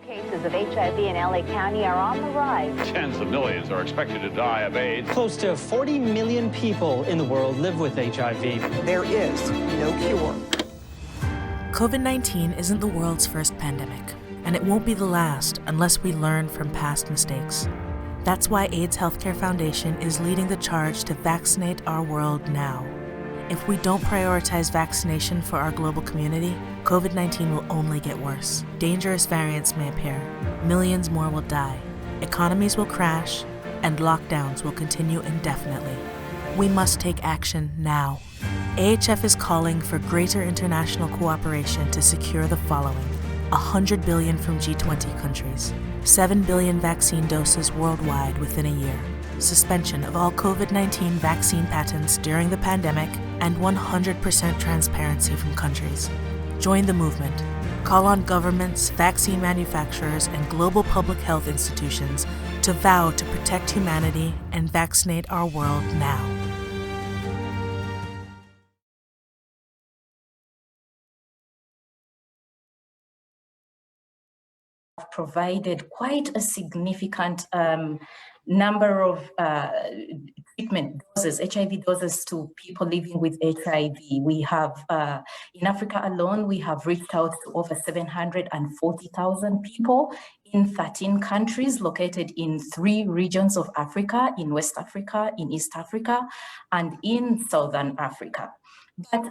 Cases of HIV in LA County are on the rise. Tens of millions are expected to die of AIDS. Close to 40 million people in the world live with HIV. There is no cure. COVID-19 isn't the world's first pandemic, and it won't be the last unless we learn from past mistakes. That's why AIDS Healthcare Foundation is leading the charge to vaccinate our world now. If we don't prioritize vaccination for our global community, COVID-19 will only get worse. Dangerous variants may appear, millions more will die, economies will crash, and lockdowns will continue indefinitely. We must take action now. AHF is calling for greater international cooperation to secure the following: 100 billion from G20 countries, 7 billion vaccine doses worldwide within a year, suspension of all COVID-19 vaccine patents during the pandemic, and 100% transparency from countries. Join the movement. Call on governments, vaccine manufacturers, and global public health institutions to vow to protect humanity and vaccinate our world now. Provided quite a significant number of treatment doses, HIV doses to people living with HIV. We have, in Africa alone, we have reached out to over 740,000 people in 13 countries located in 3 regions of Africa, in West Africa, in East Africa, and in Southern Africa. But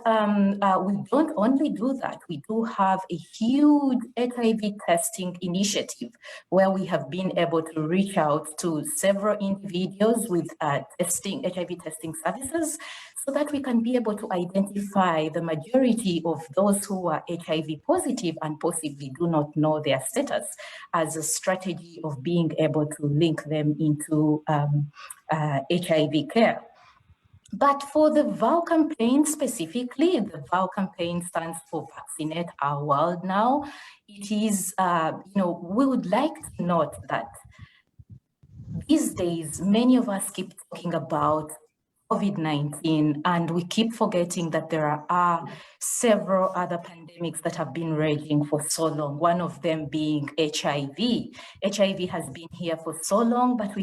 we don't only do that. We do have a huge HIV testing initiative where we have been able to reach out to several individuals with HIV testing services so that we can be able to identify the majority of those who are HIV positive and possibly do not know their status as a strategy of being able to link them into HIV care. But for the VOW campaign specifically, the VOW campaign stands for Vaccinate Our World Now. It is, we would like to note that these days, many of us keep talking about COVID-19, and we keep forgetting that there are several other pandemics that have been raging for so long, one of them being HIV. HIV has been here for so long, but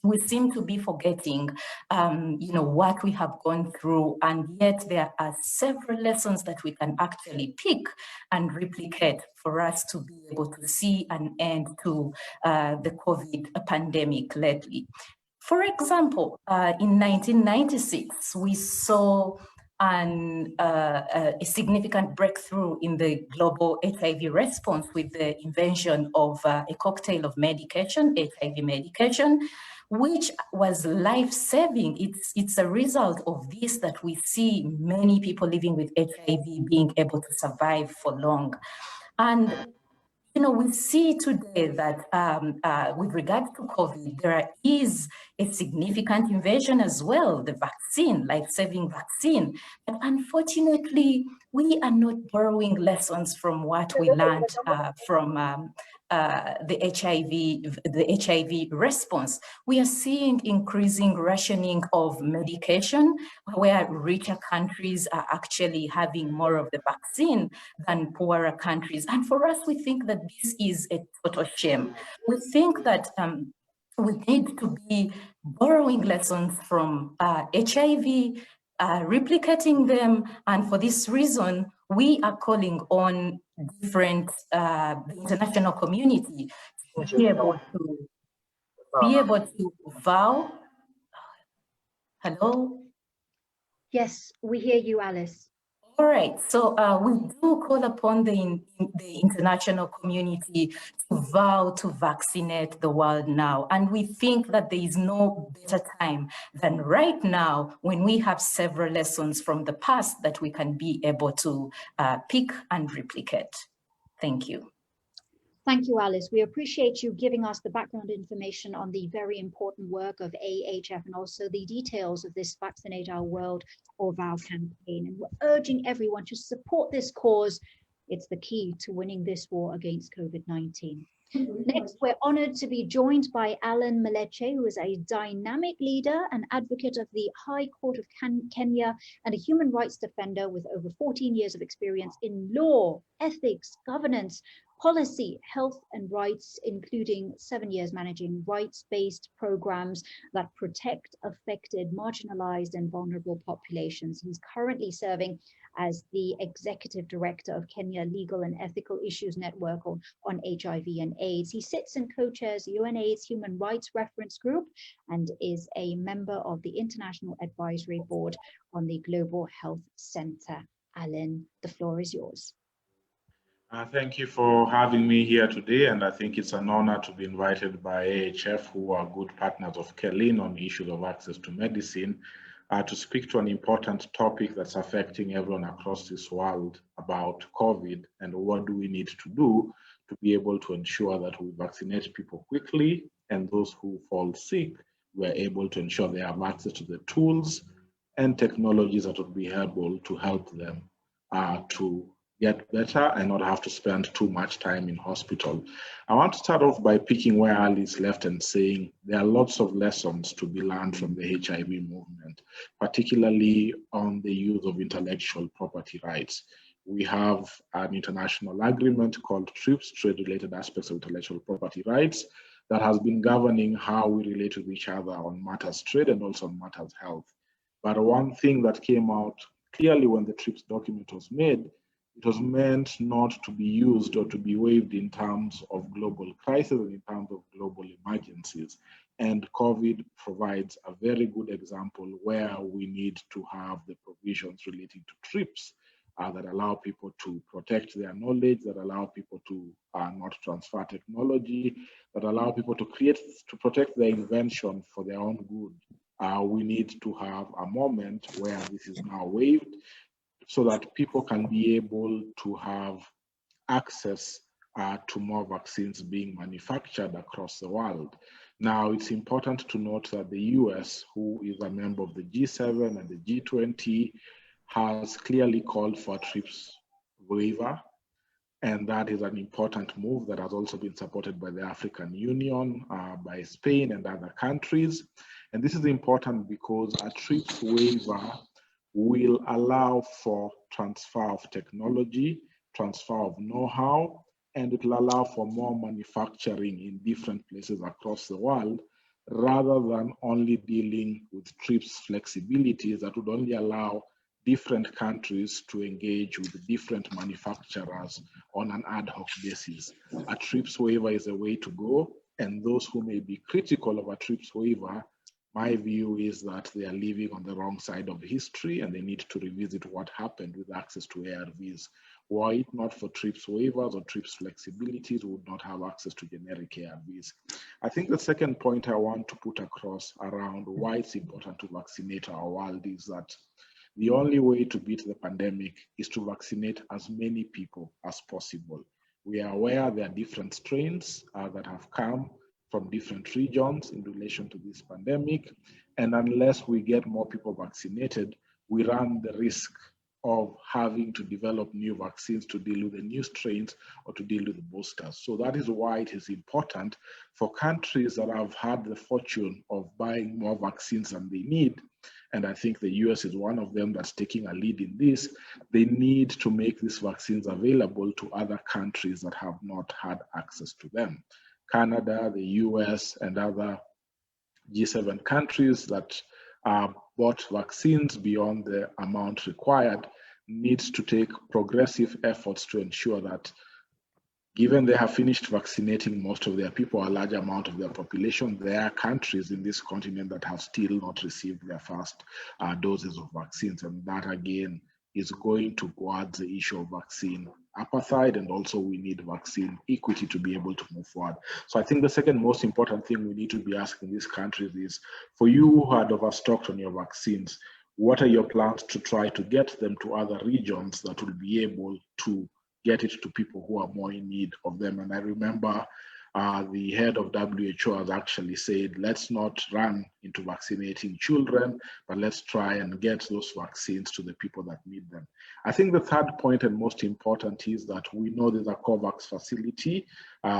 we seem to be forgetting, what we have gone through, and yet there are several lessons that we can actually pick and replicate for us to be able to see an end to the COVID pandemic lately. For example, in 1996, we saw a significant breakthrough in the global HIV response with the invention of a cocktail of medication, HIV medication, which was life-saving. It's a result of this that we see many people living with HIV being able to survive for long. And we see today that with regard to COVID, there is a significant invasion as well, the vaccine, life-saving vaccine. But unfortunately, we are not borrowing lessons from what we learned from the HIV response. We are seeing increasing rationing of medication, where richer countries are actually having more of the vaccine than poorer countries. And for us, we think that this is a total shame. We think that we need to be borrowing lessons from HIV, replicating them, and for this reason, we are calling on the international community to be able to vow. Hello? Yes, we hear you, Alice. All right, so we do call upon the international community to vow to vaccinate the world now. And we think that there is no better time than right now, when we have several lessons from the past that we can be able to pick and replicate. Thank you. Thank you, Alice. We appreciate you giving us the background information on the very important work of AHF and also the details of this Vaccinate Our World or VOW campaign. And we're urging everyone to support this cause. It's the key to winning this war against COVID-19. Next, we're honored to be joined by Allan Maleche, who is a dynamic leader and advocate of the High Court of Kenya and a human rights defender with over 14 years of experience in law, ethics, governance, policy, health and rights, including 7 years managing rights-based programs that protect affected, marginalized and vulnerable populations. He's currently serving as the Executive Director of Kenya Legal and Ethical Issues Network on HIV and AIDS. He sits and co-chairs UNAIDS Human Rights Reference Group and is a member of the International Advisory Board on the Global Health Center. Allan, the floor is yours. Thank you for having me here today, and I think it's an honor to be invited by AHF, who are good partners of KELIN on issues of access to medicine, to speak to an important topic that's affecting everyone across this world about COVID and what do we need to do to be able to ensure that we vaccinate people quickly, and those who fall sick, we're able to ensure they have access to the tools and technologies that would be able to help them to get better and not have to spend too much time in hospital. I want to start off by picking where Alice left and saying there are lots of lessons to be learned from the HIV movement, particularly on the use of intellectual property rights. We have an international agreement called TRIPS, Trade-Related Aspects of Intellectual Property Rights, that has been governing how we relate with each other on matters trade and also on matters health. But one thing that came out clearly when the TRIPS document was made, it was meant not to be used or to be waived in terms of global crisis and in terms of global emergencies. And COVID provides a very good example where we need to have the provisions relating to TRIPS that allow people to protect their knowledge, that allow people to not transfer technology, that allow people to protect their invention for their own good. We need to have a moment where this is now waived, so that people can be able to have access to more vaccines being manufactured across the world. Now, it's important to note that the US, who is a member of the G7 and the G20, has clearly called for a TRIPS waiver. And that is an important move that has also been supported by the African Union, by Spain and other countries. And this is important because a TRIPS waiver will allow for transfer of technology, transfer of know-how, and it will allow for more manufacturing in different places across the world, rather than only dealing with TRIPS flexibilities that would only allow different countries to engage with different manufacturers on an ad hoc basis. A TRIPS waiver is a way to go, and those who may be critical of a TRIPS waiver, my view is that they are living on the wrong side of history and they need to revisit what happened with access to ARVs. Were it not for TRIPS waivers or TRIPS flexibilities, we would not have access to generic ARVs. I think the second point I want to put across around why it's important to vaccinate our world is that the only way to beat the pandemic is to vaccinate as many people as possible. We are aware there are different strains that have come from different regions in relation to this pandemic. And unless we get more people vaccinated, we run the risk of having to develop new vaccines to deal with the new strains or to deal with the boosters. So that is why it is important for countries that have had the fortune of buying more vaccines than they need, and I think the US is one of them that's taking a lead in this, they need to make these vaccines available to other countries that have not had access to them. Canada, the US, and other G7 countries that bought vaccines beyond the amount required needs to take progressive efforts to ensure that, given they have finished vaccinating most of their people, a large amount of their population, there are countries in this continent that have still not received their first doses of vaccines. And that, again, is going towards the issue of vaccine apartheid, and also we need vaccine equity to be able to move forward. So I think the second most important thing we need to be asking these countries is, for you who had overstocked on your vaccines, what are your plans to try to get them to other regions that will be able to get it to people who are more in need of them? And I remember the head of WHO has actually said, let's not run into vaccinating children, but let's try and get those vaccines to the people that need them. I think the third point and most important is that we know there's a COVAX facility.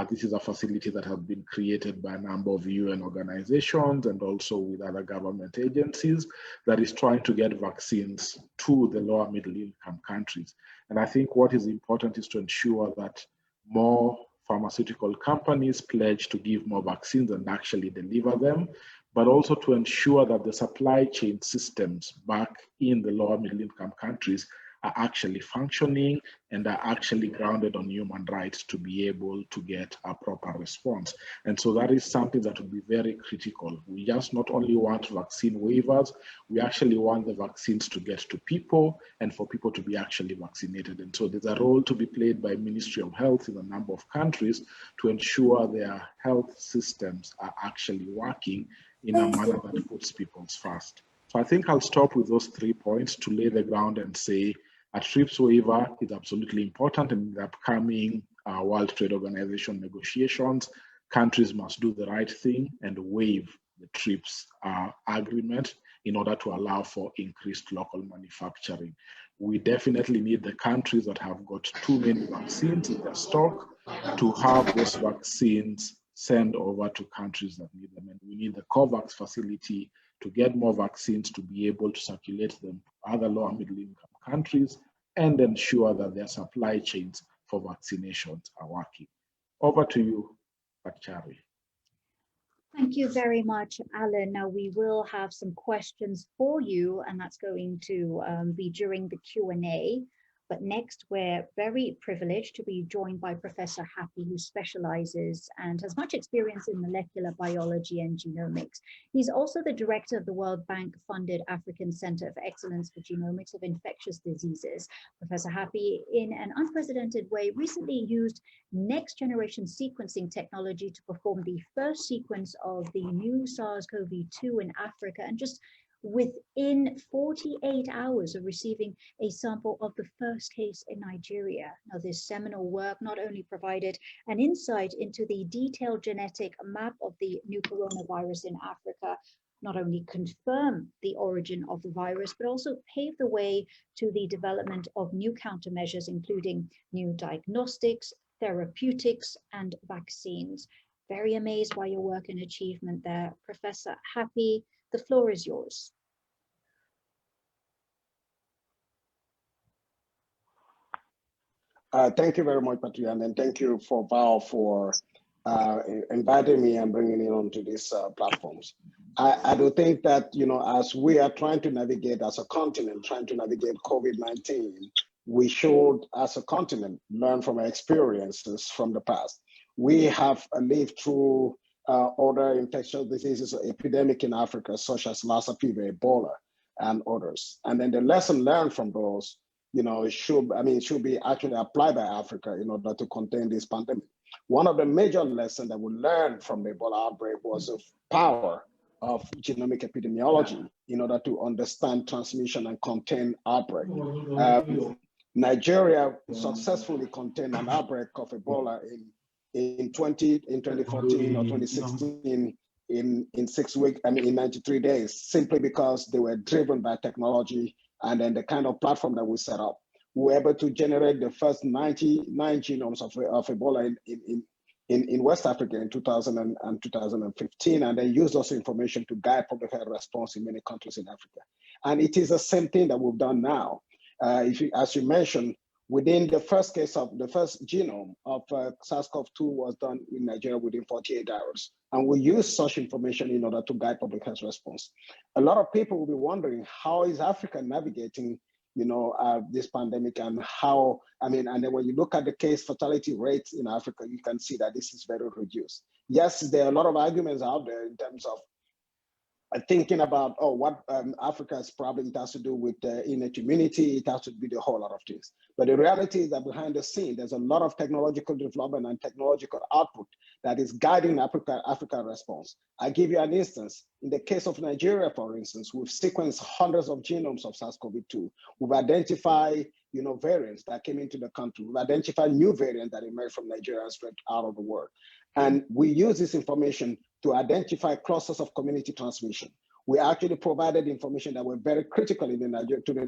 This is a facility that has been created by a number of UN organizations and also with other government agencies that is trying to get vaccines to the lower middle income countries. And I think what is important is to ensure that more pharmaceutical companies pledge to give more vaccines and actually deliver them, but also to ensure that the supply chain systems back in the lower middle income countries are actually functioning and are actually grounded on human rights to be able to get a proper response. And so that is something that will be very critical. We just not only want vaccine waivers, we actually want the vaccines to get to people and for people to be actually vaccinated. And so there's a role to be played by Ministry of Health in a number of countries to ensure their health systems are actually working in a manner that puts people first. So I think I'll stop with those 3 points to lay the ground and say a TRIPS waiver is absolutely important in the upcoming World Trade Organization negotiations. Countries must do the right thing and waive the TRIPS agreement in order to allow for increased local manufacturing. We definitely need the countries that have got too many vaccines in their stock to have those vaccines sent over to countries that need them. And we need the COVAX facility to get more vaccines to be able to circulate them to other lower middle income countries and ensure that their supply chains for vaccinations are working. Over to you, Pachari. Thank you very much, Allan. Now we will have some questions for you, and that's going to be during the Q&A. But next, we're very privileged to be joined by Professor Happi, who specializes and has much experience in molecular biology and genomics. He's also the director of the World Bank-funded African Center for Excellence for Genomics of Infectious Diseases. Professor Happi, in an unprecedented way, recently used next-generation sequencing technology to perform the first sequence of the new SARS-CoV-2 in Africa, and just within 48 hours of receiving a sample of the first case in Nigeria. Now, this seminal work not only provided an insight into the detailed genetic map of the new coronavirus in Africa, not only confirmed the origin of the virus, but also paved the way to the development of new countermeasures, including new diagnostics, therapeutics, and vaccines. Very amazed by your work and achievement there, Professor Happi. The floor is yours. Thank you very much, Patrian, and thank you for VOW for inviting me and bringing me onto these platforms. I do think that, you know, as we are trying to navigate as a continent, trying to navigate COVID-19, we should, as a continent, learn from our experiences from the past. We have lived through other infectious diseases or epidemic in Africa, such as Lassa fever, Ebola, and others. And then the lesson learned from those, you know, should be actually applied by Africa in order to contain this pandemic. One of the major lessons that we learned from the Ebola outbreak was the power of genomic epidemiology in order to understand transmission and contain outbreak. Nigeria successfully contained an outbreak of Ebola in 2014 or 2016 in 6 weeks, in 93 days, simply because they were driven by technology and then the kind of platform that we set up. We were able to generate the first 99 genomes of Ebola in West Africa in 2000 and 2015, and then use those information to guide public health response in many countries in Africa. And it is the same thing that we've done now. As you mentioned, within the first case of the first genome of SARS-CoV-2 was done in Nigeria within 48 hours. And we use such information in order to guide public health response. A lot of people will be wondering, how is Africa navigating, you know, this pandemic, and how, and then when you look at the case fatality rates in Africa, you can see that this is very reduced. Yes, there are a lot of arguments out there in terms of thinking about, what Africa's problem, it has to do with innate immunity, it has to be the whole lot of things. But the reality is that behind the scene, there's a lot of technological development and technological output that is guiding Africa response. I give you an instance. In the case of Nigeria, for instance, we've sequenced hundreds of genomes of SARS-CoV-2. We've identified, you know, variants that came into the country. We've identified new variants that emerged from Nigeria and spread out of the world. And we use this information to identify clusters of community transmission. We actually provided information that were very critical to the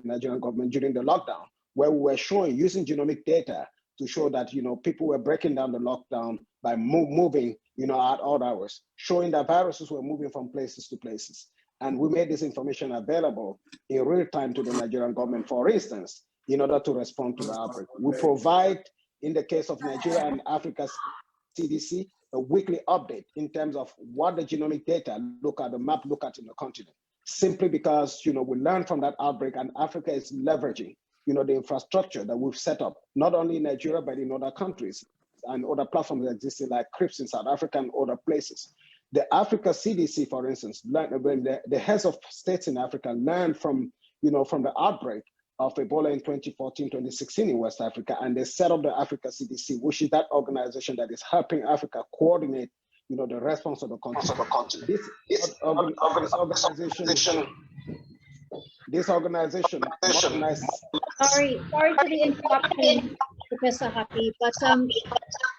Nigerian government during the lockdown, where we were showing, using genomic data to show that, you know, people were breaking down the lockdown by moving, you know, at odd hours, showing that viruses were moving from places to places. And we made this information available in real time to the Nigerian government, for instance, in order to respond to the outbreak. We provide in the case of Nigeria and Africa CDC, a weekly update in terms of what the genomic data look at, the map look at in the continent, simply because, we learned from that outbreak, and Africa is leveraging, the infrastructure that we've set up, not only in Nigeria, but in other countries and other platforms that exist like CRIPS in South Africa and other places. The Africa CDC, for instance, when the heads of states in Africa learned from, from the outbreak of Ebola in 2014, 2016 in West Africa, and they set up the Africa CDC, which is that organization that is helping Africa coordinate, the response of the continent. This organization modernized. Sorry for the interruption, Professor Happi, but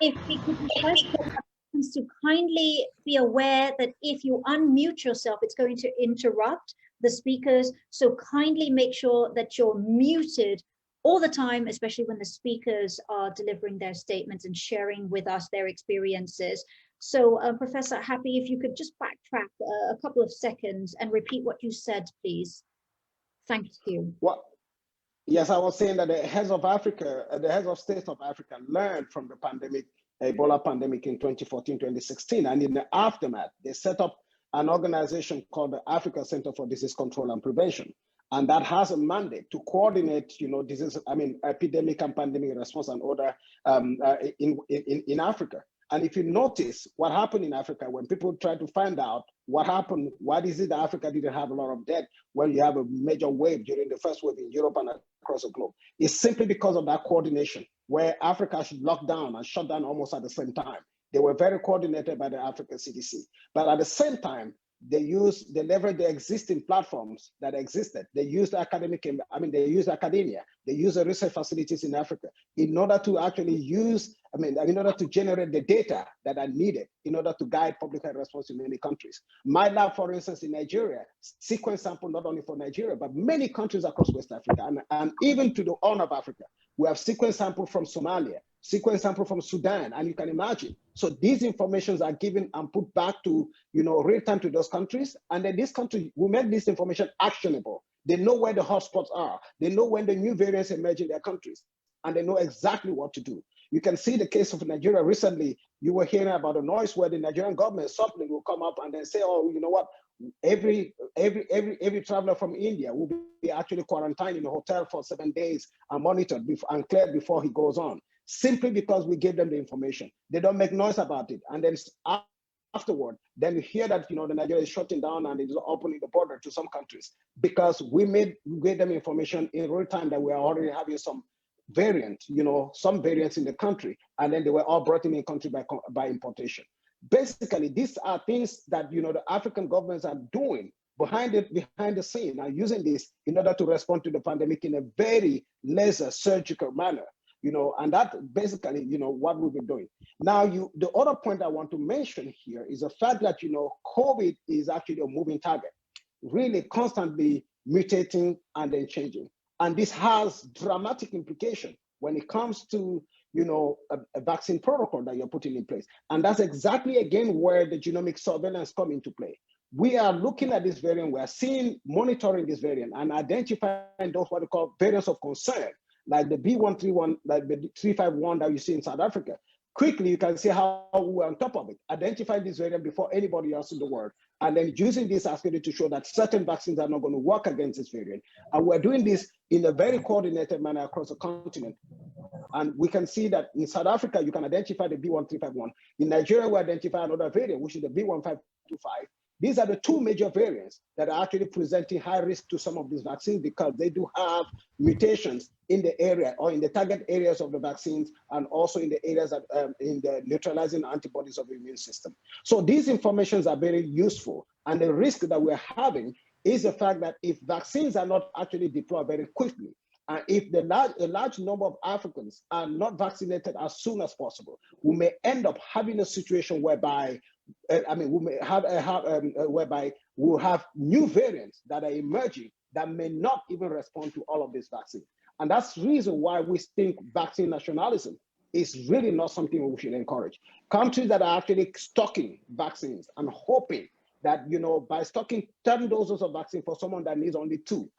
if we could request participants to kindly be aware that if you unmute yourself, it's going to interrupt the speakers. So kindly make sure that you're muted all the time, especially when the speakers are delivering their statements and sharing with us their experiences. So Professor Happi, if you could just backtrack a couple of seconds and repeat what you said, please. Thank you. Well, yes, I was saying that the heads of Africa, the heads of states of Africa learned from the pandemic, Ebola pandemic in 2014, 2016. And in the aftermath, they set up an organization called the Africa Center for Disease Control and Prevention. And that has a mandate to coordinate, epidemic and pandemic response and order in Africa. And if you notice what happened in Africa, when people try to find out what happened, why is it that Africa didn't have a lot of death when you have a major wave during the first wave in Europe and across the globe? It's simply because of that coordination, where Africa should lock down and shut down almost at the same time. They were very coordinated by the Africa CDC. But at the same time, they leveraged the existing platforms that existed. They used academia, they used the research facilities in Africa in order to actually in order to generate the data that are needed in order to guide public health response in many countries. My lab, for instance, in Nigeria, sequence sample not only for Nigeria, but many countries across West Africa and even to the Horn of Africa. We have sequence sample from Somalia, sequence sample from Sudan, and you can imagine. So these informations are given and put back to, real time to those countries. And then this country will make this information actionable. They know where the hotspots are. They know when the new variants emerge in their countries, and they know exactly what to do. You can see the case of Nigeria recently. You were hearing about a noise where the Nigerian government suddenly will come up and then say, oh, you know what? Every traveler from India will be actually quarantined in a hotel for 7 days and monitored and cleared before he goes on, simply because we gave them the information. They don't make noise about it. And then afterward, then you hear that, the Nigeria is shutting down and it is opening the border to some countries because we gave them information in real time that we are already having some variant, some variants in the country, and then they were all brought in the country by importation. Basically, these are things that, the African governments are doing behind the scene and using this in order to respond to the pandemic in a very laser surgical manner, and that basically, what we've been doing. Now, the other point I want to mention here is the fact that, COVID is actually a moving target, really constantly mutating and then changing. And this has dramatic implication when it comes to, a vaccine protocol that you're putting in place. And that's exactly, again, where the genomic surveillance come into play. We are looking at this variant, we are monitoring this variant and identifying those what we call variants of concern, like the B131, like the 351 that you see in South Africa. Quickly, you can see how we're on top of it, identifying this variant before anybody else in the world, and then using this actually to show that certain vaccines are not going to work against this variant. And we're doing this in a very coordinated manner across the continent. And we can see that in South Africa, you can identify the B1351. In Nigeria, we identify another variant, which is the B1525. These are the two major variants that are actually presenting high risk to some of these vaccines because they do have mutations in the area or in the target areas of the vaccines and also in the areas that in the neutralizing antibodies of the immune system. So these informations are very useful. And the risk that we're having is the fact that if vaccines are not actually deployed very quickly, and if a large number of Africans are not vaccinated as soon as possible, we may end up having a situation whereby we may have whereby we'll have new variants that are emerging that may not even respond to all of these vaccines. And that's the reason why we think vaccine nationalism is really not something we should encourage. Countries that are actually stocking vaccines and hoping that, by stocking 10 doses of vaccine for someone that needs only 2,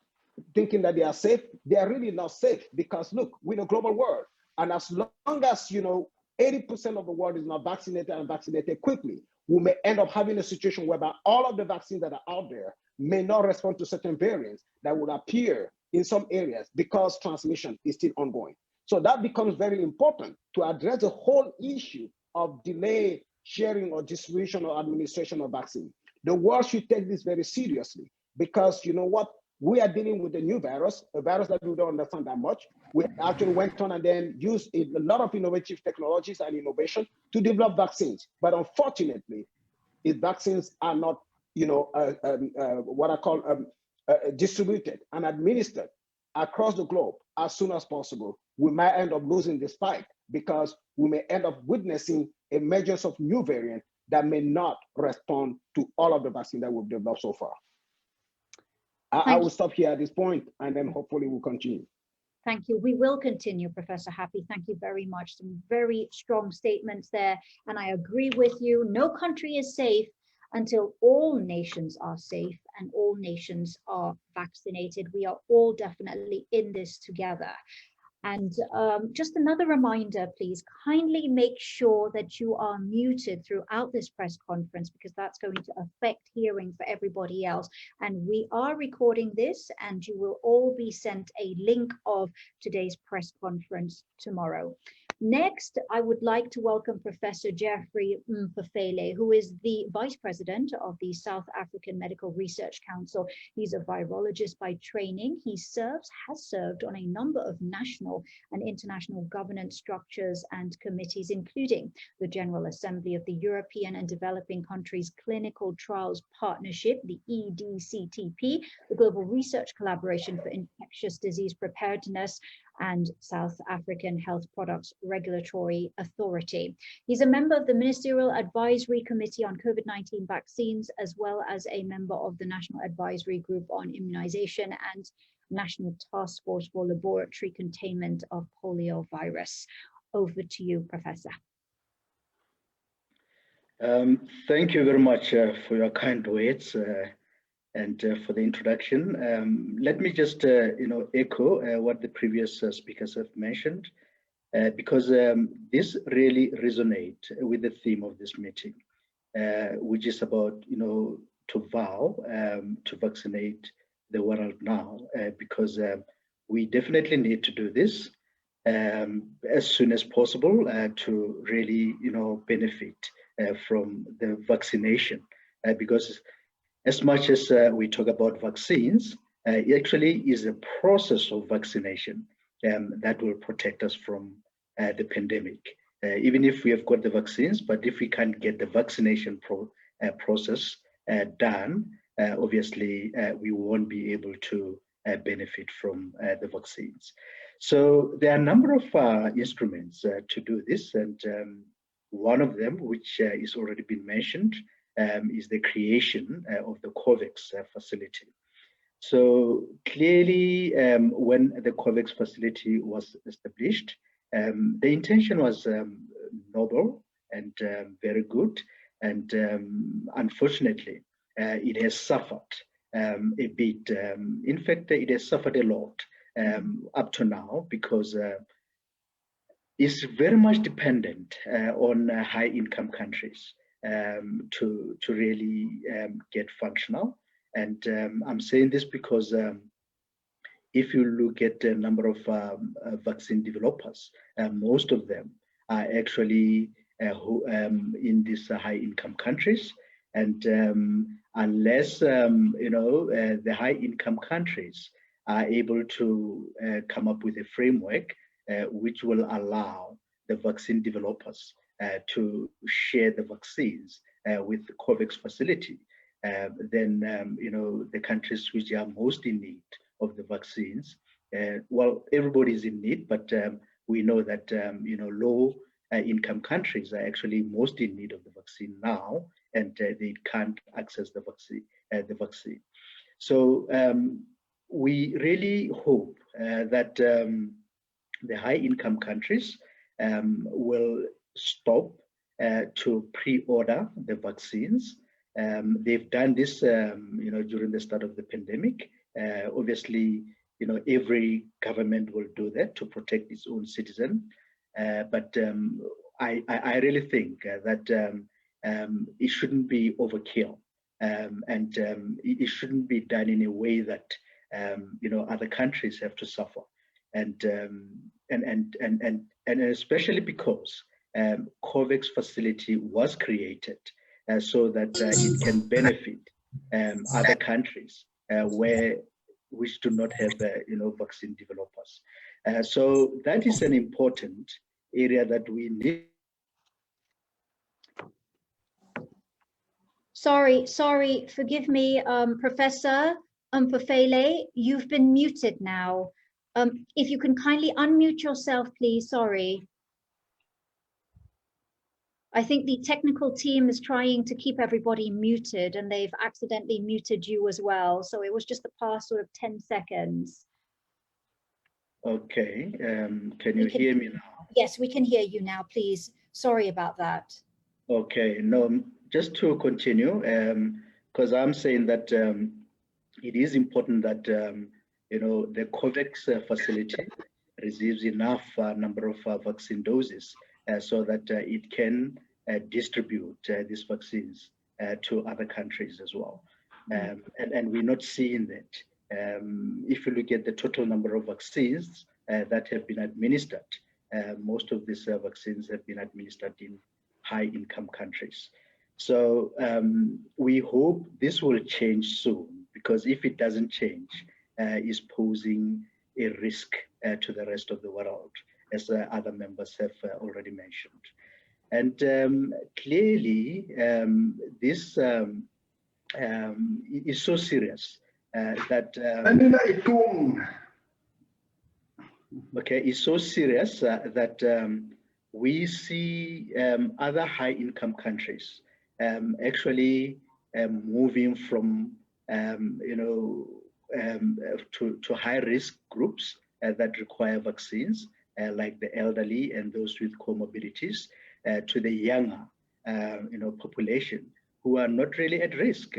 thinking that they are safe, they are really not safe because look, we're in a global world. And as long as, 80% of the world is not vaccinated and vaccinated quickly, we may end up having a situation whereby all of the vaccines that are out there may not respond to certain variants that would appear in some areas because transmission is still ongoing. So that becomes very important to address the whole issue of delay, sharing, or distribution or administration of vaccine. The world should take this very seriously because you know what? We are dealing with a new virus, a virus that we don't understand that much. We actually went on and then used a lot of innovative technologies and innovation to develop vaccines. But unfortunately, if vaccines are not, what I call distributed and administered across the globe as soon as possible, we might end up losing this fight because we may end up witnessing emergence of new variants that may not respond to all of the vaccine that we've developed so far. I will stop here at this point and then hopefully we'll continue. Thank you. We will continue, Professor Happi. Thank you very much. Some very strong statements there. And I agree with you. No country is safe until all nations are safe and all nations are vaccinated. We are all definitely in this together. And just another reminder, please, kindly make sure that you are muted throughout this press conference because that's going to affect hearing for everybody else. And we are recording this and you will all be sent a link of today's press conference tomorrow. Next, I would like to welcome Professor Jeffrey Mphahlele, who is the Vice President of the South African Medical Research Council. He's a virologist by training. He has served on a number of national and international governance structures and committees, including the General Assembly of the European and Developing Countries Clinical Trials Partnership, the EDCTP, the Global Research Collaboration for Infectious Disease Preparedness, and South African Health Products Regulatory Authority. He's a member of the Ministerial Advisory Committee on COVID-19 vaccines, as well as a member of the National Advisory Group on Immunization and National Task Force for Laboratory Containment of Poliovirus. Over to you, Professor. Thank you very much for your kind words and for the introduction. Let me just echo what the previous speakers have mentioned, because this really resonates with the theme of this meeting, which is about to vow to vaccinate the world now, because we definitely need to do this as soon as possible to really benefit from the vaccination, because as much as we talk about vaccines, it actually is a process of vaccination that will protect us from the pandemic. Even if we have got the vaccines, but if we can't get the vaccination process done, obviously we won't be able to benefit from the vaccines. So there are a number of instruments to do this, and one of them, which is already been mentioned, is the creation of the COVAX facility. So clearly, when the COVAX facility was established, the intention was noble and very good, and unfortunately, it has suffered a bit. In fact, it has suffered a lot up to now, because it's very much dependent on high-income countries to really get functional. And I'm saying this because if you look at the number of vaccine developers, most of them are actually in these high-income countries. And unless the high-income countries are able to come up with a framework which will allow the vaccine developers to share the vaccines with the COVAX facility, then the countries which are most in need of the vaccines, well, everybody is in need, but we know that low income countries are actually most in need of the vaccine now, and they can't access the vaccine. So we really hope that the high income countries will stop to pre-order the vaccines. They've done this during the start of the pandemic. Obviously, every government will do that to protect its own citizen. But I really think that it shouldn't be overkill, and it shouldn't be done in a way that other countries have to suffer, and especially because COVAX facility was created so that it can benefit other countries which do not have vaccine developers. So that is an important area that we need. Sorry, forgive me, Professor Mphahlele, you've been muted now. If you can kindly unmute yourself, please, sorry. I think the technical team is trying to keep everybody muted and they've accidentally muted you as well. So it was just the past sort of 10 seconds. Okay, can you hear me now? Yes, we can hear you now, please. Sorry about that. Okay, no, just to continue, because I'm saying that it is important that, the COVAX facility receives enough number of vaccine doses so that it can distribute these vaccines to other countries as well. And we're not seeing that. If you look at the total number of vaccines that have been administered, most of these vaccines have been administered in high-income countries. So we hope this will change soon, because if it doesn't change, it's posing a risk to the rest of the world, as other members have already mentioned. And clearly, this is so serious that it's so serious that we see other high-income countries actually moving from to high-risk groups that require vaccines, like the elderly and those with comorbidities, to the younger population who are not really at risk,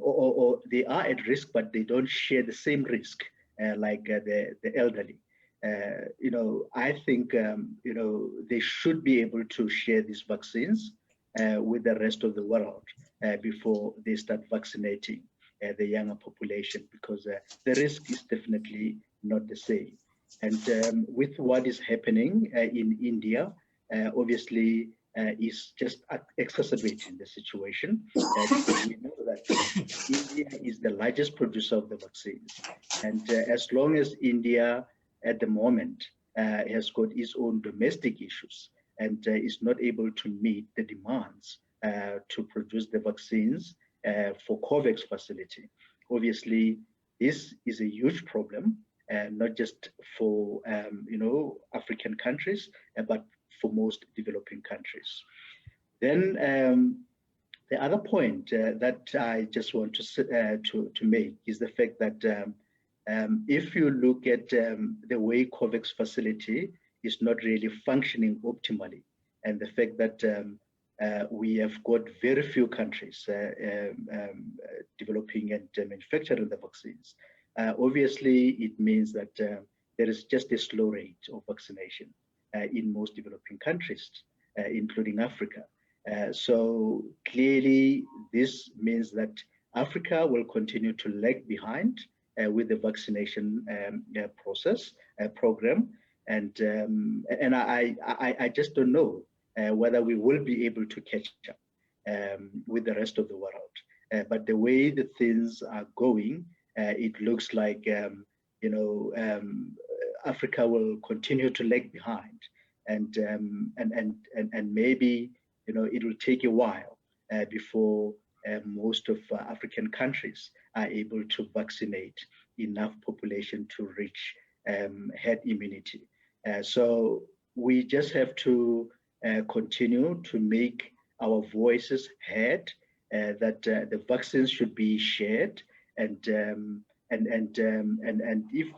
or they are at risk, but they don't share the same risk like the elderly. I think they should be able to share these vaccines with the rest of the world before they start vaccinating the younger population, because the risk is definitely not the same. And with what is happening in India, obviously is just exacerbating the situation. We know that India is the largest producer of the vaccines. And as long as India at the moment has got its own domestic issues and is not able to meet the demands to produce the vaccines for COVAX facility, obviously this is a huge problem, not just for African countries, but for most developing countries. Then the other point that I just want to make is the fact that if you look at the way COVAX facility is not really functioning optimally, and the fact that we have got very few countries developing and manufacturing the vaccines, obviously it means that there is just a slow rate of vaccination in most developing countries, including Africa. So clearly this means that Africa will continue to lag behind with the vaccination process program, and I just don't know whether we will be able to catch up with the rest of the world. But the way the things are going, it looks like Africa will continue to lag behind, and maybe it will take a while before most of African countries are able to vaccinate enough population to reach herd immunity. So we just have to continue to make our voices heard, that the vaccines should be shared, and if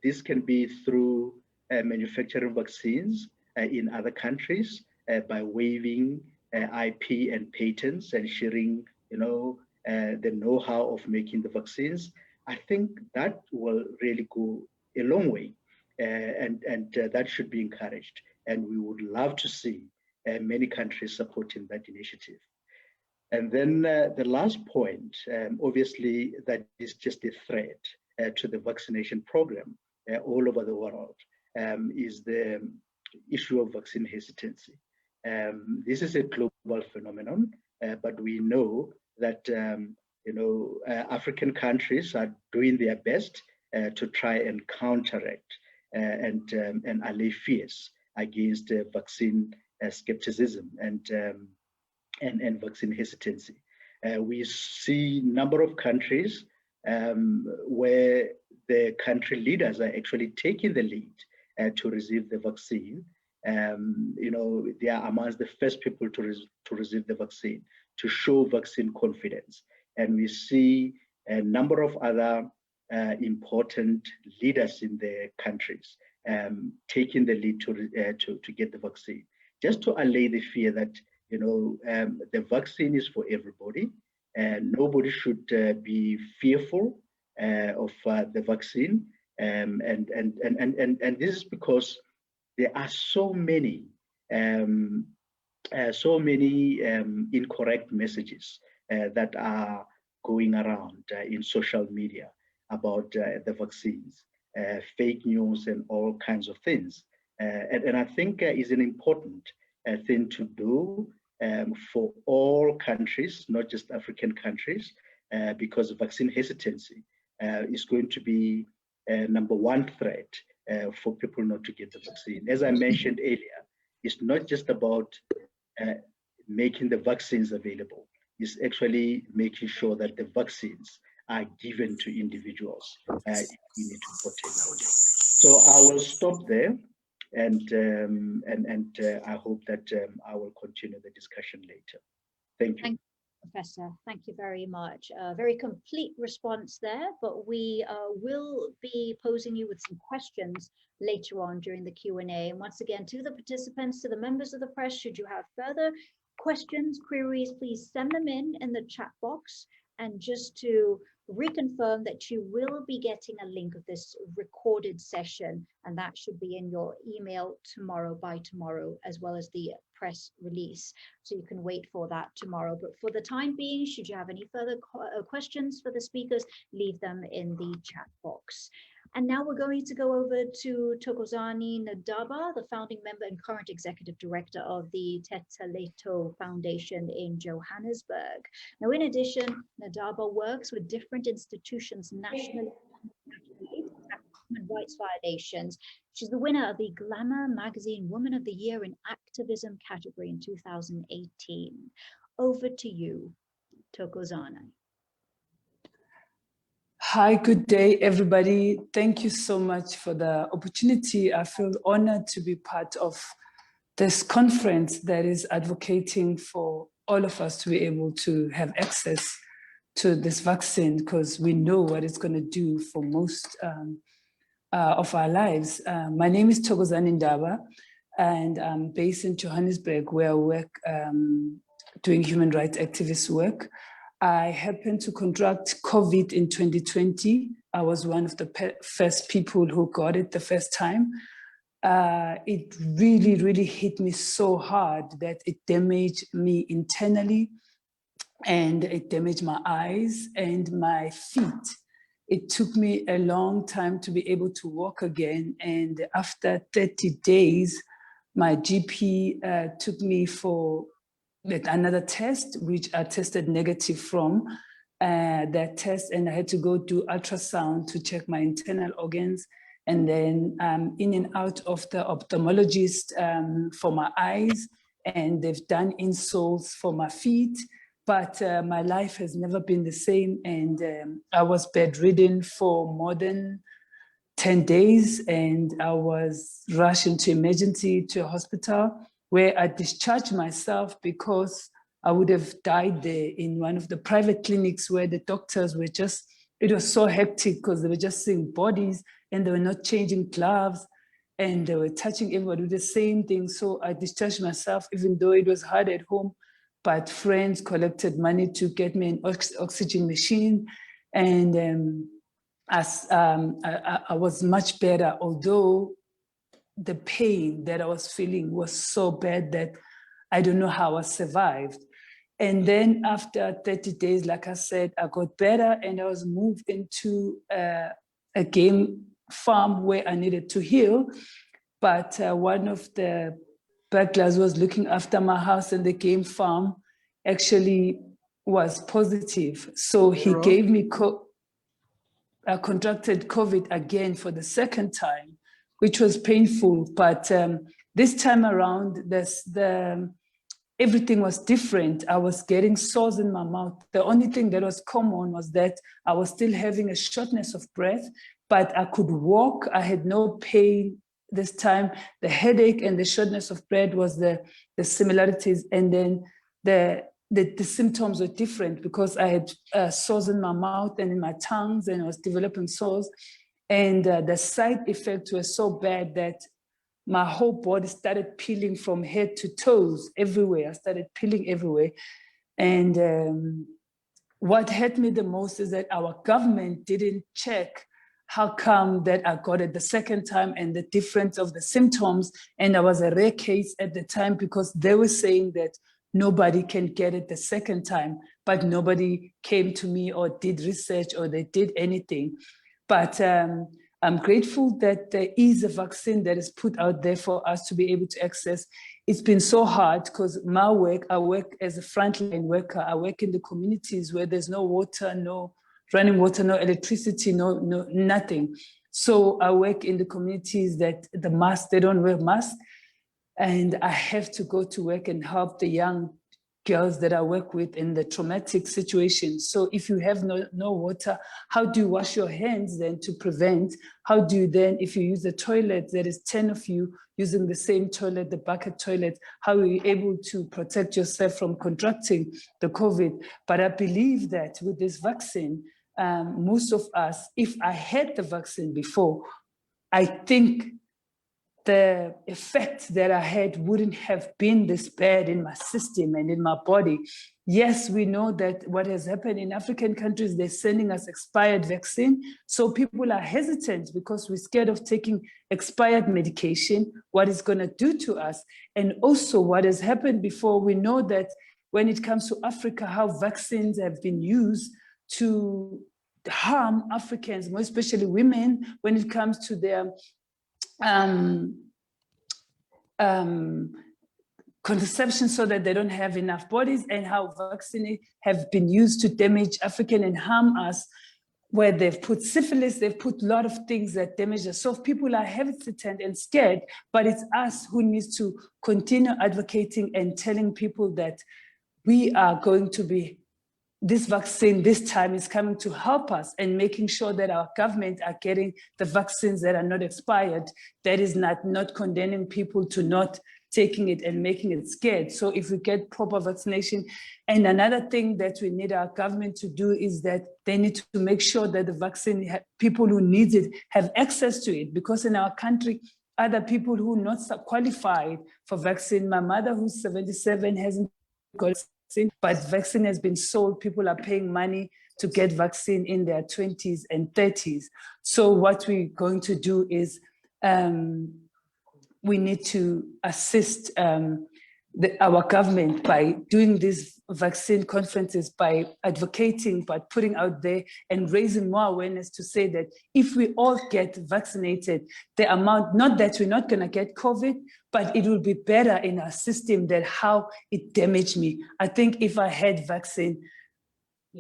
this can be through manufacturing vaccines in other countries by waiving IP and patents and sharing the know-how of making the vaccines, I think that will really go a long way and that should be encouraged. And we would love to see many countries supporting that initiative. And then the last point, obviously, that is just a threat to the vaccination program all over the world, is the issue of vaccine hesitancy. This is a global phenomenon, but we know that African countries are doing their best to try and counteract and allay fears against vaccine skepticism and vaccine hesitancy. We see a number of countries where the country leaders are actually taking the lead to receive the vaccine. They are amongst the first people to receive the vaccine, to show vaccine confidence. And we see a number of other important leaders in the countries taking the lead to get the vaccine, just to allay the fear that the vaccine is for everybody, and nobody should be fearful of the vaccine. And this is because there are so many incorrect messages that are going around in social media about the vaccines, fake news and all kinds of things. And I think is an important thing to do for all countries, not just African countries, because vaccine hesitancy is going to be number one threat for people not to get the vaccine. As I mentioned earlier, it's not just about making the vaccines available. It's actually making sure that the vaccines are given to individuals if we need to protect them. So I will stop there, and I hope that I will continue the discussion later. Thank you. Thank you, Professor. Thank you very much. Very complete response there, but we will be posing you with some questions later on during the Q&A. And once again, to the participants, to the members of the press, should you have further questions, queries, please send them in the chat box. And just to reconfirm that you will be getting a link of this recorded session, and that should be in your email by tomorrow, as well as the press release. So you can wait for that tomorrow. But for the time being, should you have any further questions for the speakers, leave them in the chat box. And now we're going to go over to Thokozani Ndaba, the founding member and current executive director of the Ntethelelo Foundation in Johannesburg. Now, in addition, Ndaba works with different institutions nationally at human rights violations. She's the winner of the Glamour magazine Woman of the Year in Activism category in 2018. Over to you, Thokozani. Hi, good day, everybody. Thank you so much for the opportunity. I feel honored to be part of this conference that is advocating for all of us to be able to have access to this vaccine, because we know what it's going to do for most of our lives. My name is Thokozani Ndaba, and I'm based in Johannesburg, where I work doing human rights activist work. I happened to contract COVID in 2020. I was one of the first people who got it the first time. It really, really hit me so hard that it damaged me internally, and it damaged my eyes and my feet. It took me a long time to be able to walk again. And after 30 days, my GP took me for another test, which I tested negative from that test, and I had to go do ultrasound to check my internal organs, and then in and out of the ophthalmologist for my eyes, and they've done insoles for my feet, but my life has never been the same, and I was bedridden for more than 10 days, and I was rushed into emergency to a hospital, where I discharged myself because I would have died there in one of the private clinics, where the doctors were just, it was so hectic because they were just seeing bodies and they were not changing gloves and they were touching everybody with the same thing. So I discharged myself, even though it was hard at home, but friends collected money to get me an oxygen machine. And I was much better, although the pain that I was feeling was so bad that I don't know how I survived. And then after 30 days, like I said, I got better and I was moved into a game farm where I needed to heal. But one of the burglars was looking after my house, and the game farm actually was positive. So he gave me, I contracted COVID again for the second time, which was painful. But this time around, everything was different. I was getting sores in my mouth. The only thing that was common was that I was still having a shortness of breath, but I could walk. I had no pain this time. The headache and the shortness of breath was the similarities. And then the symptoms were different because I had sores in my mouth and in my tongues, and I was developing sores. And the side effects were so bad that my whole body started peeling from head to toes everywhere. I started peeling everywhere. And what hurt me the most is that our government didn't check how come that I got it the second time and the difference of the symptoms. And I was a rare case at the time because they were saying that nobody can get it the second time, but nobody came to me or did research or they did anything. But I'm grateful that there is a vaccine that is put out there for us to be able to access. It's been so hard because my work, I work as a frontline worker. I work in the communities where there's no water, no running water, no electricity, no nothing. So I work in the communities that they don't wear masks. And I have to go to work and help the young girls that I work with in the traumatic situations. So if you have no water, how do you wash your hands then to prevent? How do you then, if you use the toilet, there is 10 of you using the same toilet, the bucket toilet, how are you able to protect yourself from contracting the COVID? But I believe that with this vaccine, most of us, if I had the vaccine before, I think the effect that I had wouldn't have been this bad in my system and in my body. Yes, we know that what has happened in African countries, they're sending us expired vaccine. So people are hesitant because we're scared of taking expired medication, what it's going to do to us. And also what has happened before, we know that when it comes to Africa, how vaccines have been used to harm Africans, more especially women, when it comes to their contraception so that they don't have enough bodies, and how vaccines have been used to damage African and harm us, where they've put syphilis, they've put a lot of things that damage us. So people are hesitant and scared, but it's us who needs to continue advocating and telling people that we are going to be, this vaccine this time is coming to help us, and making sure that our government are getting the vaccines that are not expired, that is not condemning people to not taking it and making it scared. So if we get proper vaccination, and another thing that we need our government to do is that they need to make sure that the vaccine, people who need it have access to it, because in our country, other people who are not qualified for vaccine, my mother who's 77 hasn't got vaccine, but vaccine has been sold. People are paying money to get vaccine in their 20s and 30s. So what we're going to do is we need to assist our government by doing these vaccine conferences, by advocating, by putting out there and raising more awareness to say that if we all get vaccinated, the amount, not that we're not going to get COVID, but it will be better in our system than how it damaged me. I think if I had vaccine,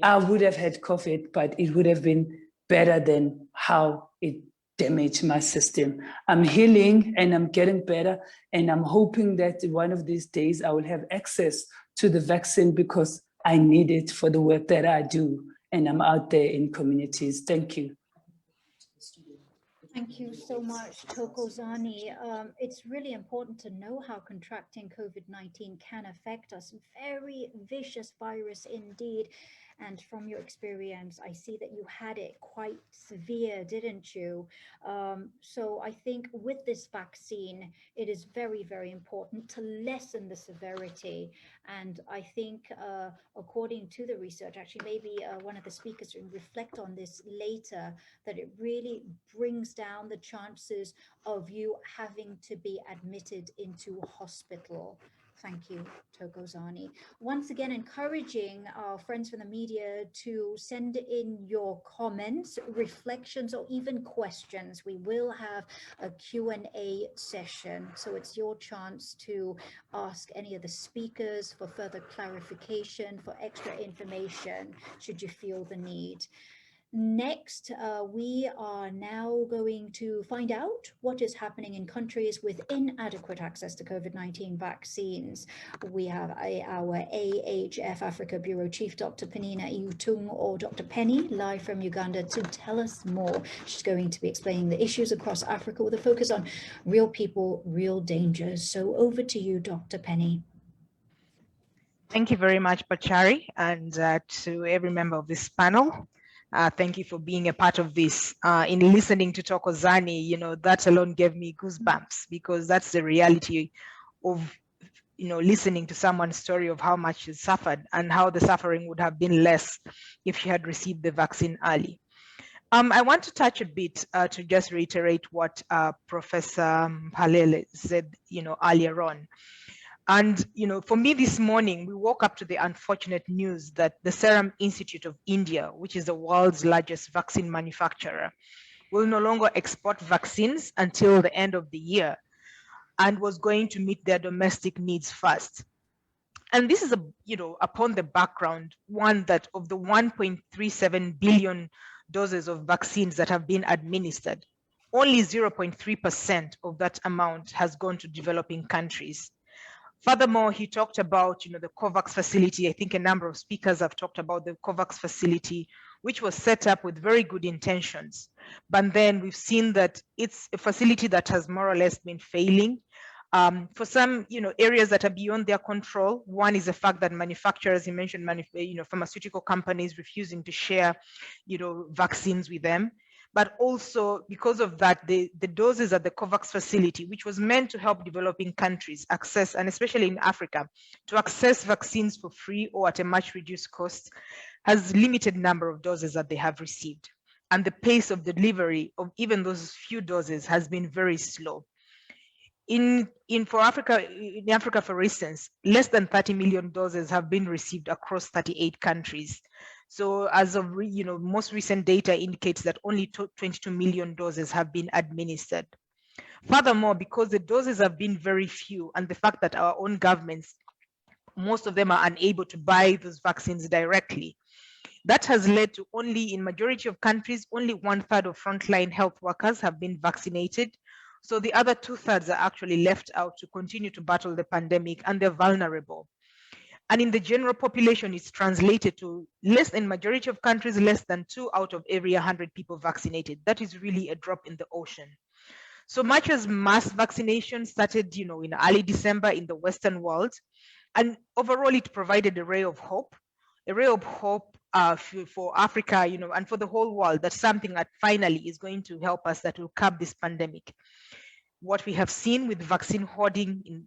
I would have had COVID, but it would have been better than how it damaged my system. I'm healing and I'm getting better, and I'm hoping that one of these days I will have access to the vaccine because I need it for the work that I do, and I'm out there in communities. Thank you. Thank you so much, Thokozani. It's really important to know how contracting COVID-19 can affect us. Very vicious virus indeed. And from your experience, I see that you had it quite severe, didn't you? So I think with this vaccine, it is very, very important to lessen the severity. And I think according to the research, actually maybe one of the speakers will reflect on this later, that it really brings down the chances of you having to be admitted into hospital. Thank you, Thokozani. Once again, encouraging our friends from the media to send in your comments, reflections, or even questions. We will have a Q&A session, so it's your chance to ask any of the speakers for further clarification, for extra information, should you feel the need. Next, we are now going to find out what is happening in countries with inadequate access to COVID-19 vaccines. We have our AHF Africa Bureau Chief, Dr. Penina Iutung, or Dr. Penny, live from Uganda to tell us more. She's going to be explaining the issues across Africa with a focus on real people, real dangers. So over to you, Dr. Penny. Thank you very much, Pachari, and to every member of this panel. Thank you for being a part of this. In listening to Thokozani, you know, that alone gave me goosebumps, because that's the reality of, you know, listening to someone's story of how much she suffered and how the suffering would have been less if she had received the vaccine early. I want to touch a bit to just reiterate what Professor Mphahlele said, you know, earlier on. And, you know, for me this morning, we woke up to the unfortunate news that the Serum Institute of India, which is the world's largest vaccine manufacturer, will no longer export vaccines until the end of the year, and was going to meet their domestic needs first. And this is, you know, upon the background, one, that of the 1.37 billion doses of vaccines that have been administered, only 0.3% of that amount has gone to developing countries. Furthermore, he talked about, you know, the COVAX facility. I think a number of speakers have talked about the COVAX facility, which was set up with very good intentions. But then we've seen that it's a facility that has more or less been failing. For some, you know, areas that are beyond their control. One is the fact that manufacturers, you mentioned, you know, pharmaceutical companies refusing to share, you know, vaccines with them. But also because of that, the doses at the COVAX facility, which was meant to help developing countries access, and especially in Africa, to access vaccines for free or at a much reduced cost, has limited number of doses that they have received. And the pace of delivery of even those few doses has been very slow. In Africa, for instance, less than 30 million doses have been received across 38 countries. So as of, you know, most recent data indicates that only 22 million doses have been administered. Furthermore, because the doses have been very few, and the fact that our own governments, most of them are unable to buy those vaccines directly, that has led to only, in majority of countries, only 1/3 of frontline health workers have been vaccinated. So the other 2/3 are actually left out to continue to battle the pandemic, and they're vulnerable. And in the general population, it's translated to less, in majority of countries, less than 2 out of every 100 people vaccinated. That is really a drop in the ocean. So much as mass vaccination started, you know, in early December in the Western world, and overall it provided a ray of hope for Africa, you know, and for the whole world, that something that finally is going to help us, that will curb this pandemic. What we have seen with vaccine hoarding in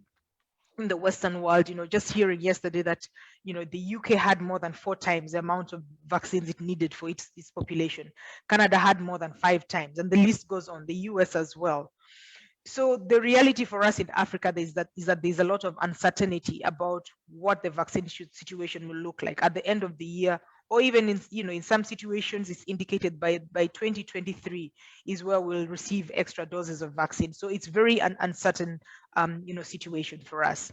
the Western world, you know, just hearing yesterday that, you know, the UK had more than 4 times the amount of vaccines it needed for its population. Canada had more than 5 times, and the list goes on, the US as well. So the reality for us in Africa is that there's a lot of uncertainty about what the vaccine situation will look like at the end of the year, or even in, you know, in some situations it's indicated by 2023 is where we'll receive extra doses of vaccine. So it's very uncertain, you know, situation for us.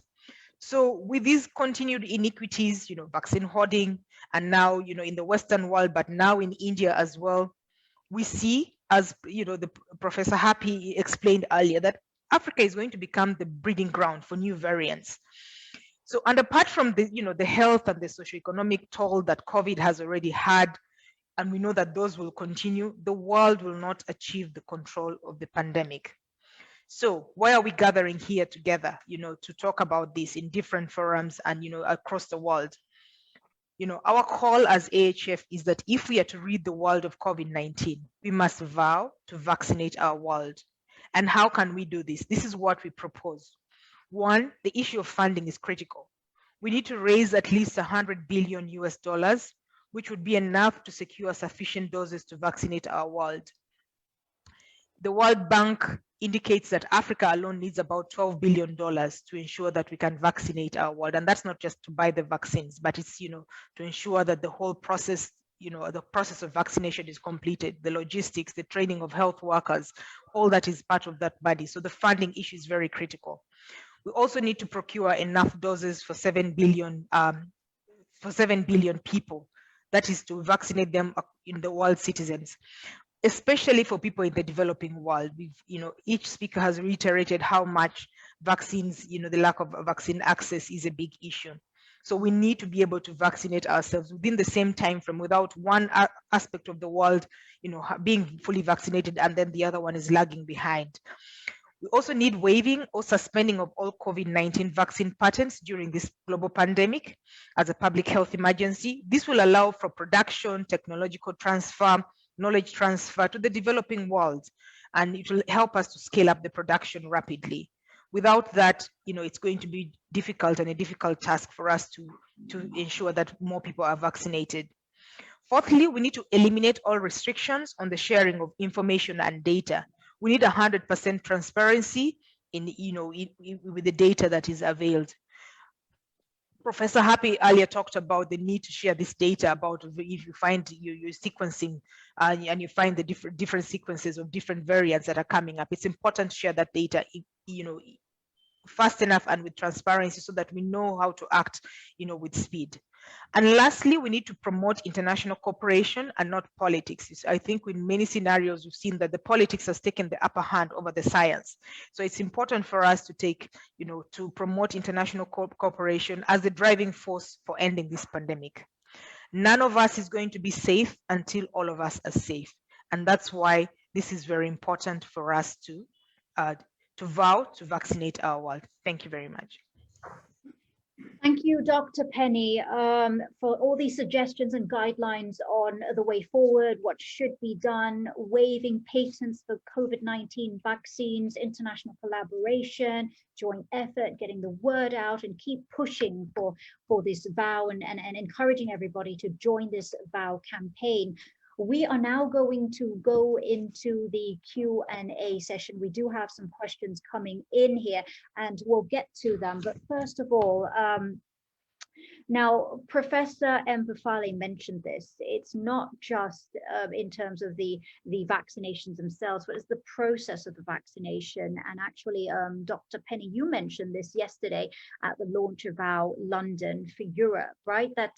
So with these continued inequities, you know, vaccine hoarding, and now, you know, in the Western world, but now in India as well, we see, as, you know, the Professor Happi explained earlier, that Africa is going to become the breeding ground for new variants. So, and apart from the, you know, the health and the socioeconomic toll that COVID has already had, and we know that those will continue, the world will not achieve the control of the pandemic. So why are we gathering here together, you know, to talk about this in different forums and, you know, across the world? Our call as AHF is that if we are to rid the world of COVID-19, we must vow to vaccinate our world. And how can we do this? This is what we propose. One, the issue of funding is critical. We need to raise at least $100 billion US, which would be enough to secure sufficient doses to vaccinate our world. The World Bank indicates that Africa alone needs about $12 billion to ensure that we can vaccinate our world. And that's not just to buy the vaccines, but it's, to ensure that the whole process, the process of vaccination is completed, the logistics, the training of health workers, all that is part of that body. So the funding issue is very critical. We also need to procure enough doses for 7 billion people. That is to vaccinate them in the world citizens, especially for people in the developing world. Each speaker has reiterated how much vaccines, the lack of vaccine access is a big issue. So we need to be able to vaccinate ourselves within the same time frame without one aspect of the world, being fully vaccinated and then the other one is lagging behind. We also need waiving or suspending of all COVID-19 vaccine patents during this global pandemic as a public health emergency. This will allow for production, technological transfer, knowledge transfer to the developing world, and it will help us to scale up the production rapidly. Without that, it's going to be difficult and a difficult task for us to ensure that more people are vaccinated. Fourthly, we need to eliminate all restrictions on the sharing of information and data. We need 100% transparency with the data that is availed. Professor Happi earlier talked about the need to share this data about if you find you're sequencing and you find the different sequences of different variants that are coming up. It's important to share that data, fast enough and with transparency so that we know how to act, with speed. And lastly, we need to promote international cooperation and not politics. I think in many scenarios, we've seen that the politics has taken the upper hand over the science. So it's important for us to take, to promote international cooperation as the driving force for ending this pandemic. None of us is going to be safe until all of us are safe. And that's why this is very important for us to vow to vaccinate our world. Thank you very much. Thank you, Dr. Penny, for all these suggestions and guidelines on the way forward, what should be done, waiving patents for COVID-19 vaccines, international collaboration, joint effort, getting the word out, and keep pushing for this vow and encouraging everybody to join this vow campaign. We are now going to go into the Q&A session. We do have some questions coming in here and we'll get to them. But first of all, now, Professor Mphahlele mentioned this. It's not just in terms of the vaccinations themselves, but it's the process of the vaccination. And actually, Dr. Penny, you mentioned this yesterday at the launch of our London for Europe, right? That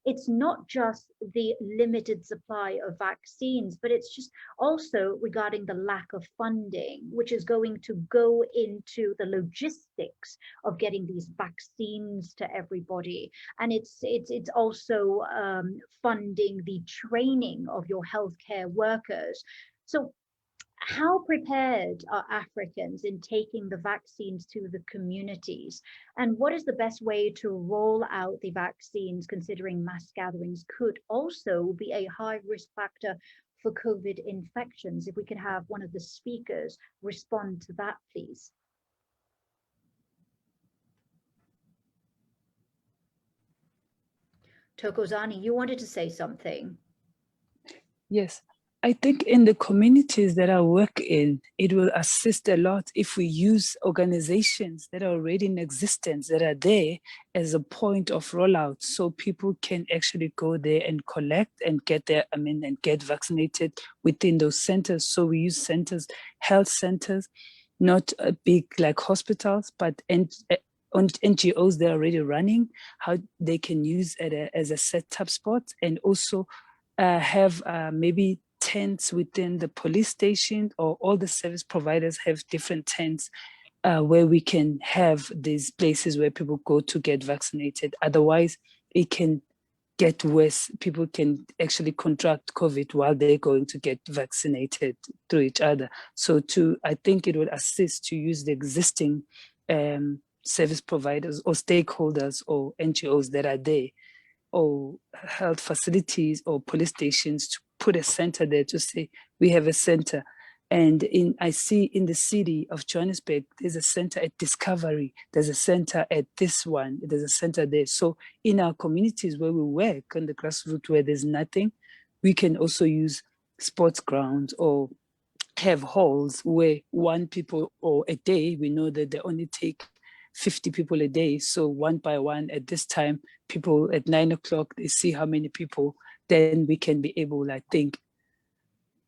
it's not just the limited supply of vaccines, but it's just also regarding the lack of funding, which is going to go into the logistics of getting these vaccines to everybody. And it's also funding the training of your healthcare workers. So how prepared are Africans in taking the vaccines to the communities? And what is the best way to roll out the vaccines, considering mass gatherings could also be a high risk factor for COVID infections? If we could have one of the speakers respond to that, please. Thokozani, you wanted to say something. Yes, I think in the communities that I work in, it will assist a lot if we use organizations that are already in existence, that are there as a point of rollout, so people can actually go there and collect and get their, and get vaccinated within those centers. So we use centers, health centers, not big like hospitals, but on NGOs they're already running, how they can use it as a setup spot, and also have maybe tents within the police station, or all the service providers have different tents where we can have these places where people go to get vaccinated. Otherwise, it can get worse. People can actually contract COVID while they're going to get vaccinated through each other. So I think it would assist to use the existing service providers or stakeholders or NGOs that are there or health facilities or police stations to put a center there to say, we have a center. And I see in the city of Johannesburg, there's a center at Discovery, there's a center at this one, there's a center there. So in our communities where we work on the grassroots where there's nothing, we can also use sports grounds or have halls where one people or a day, we know that they only take 50 people a day. So one by one at this time, people at 9 o'clock, they see how many people, then we can be able, I think,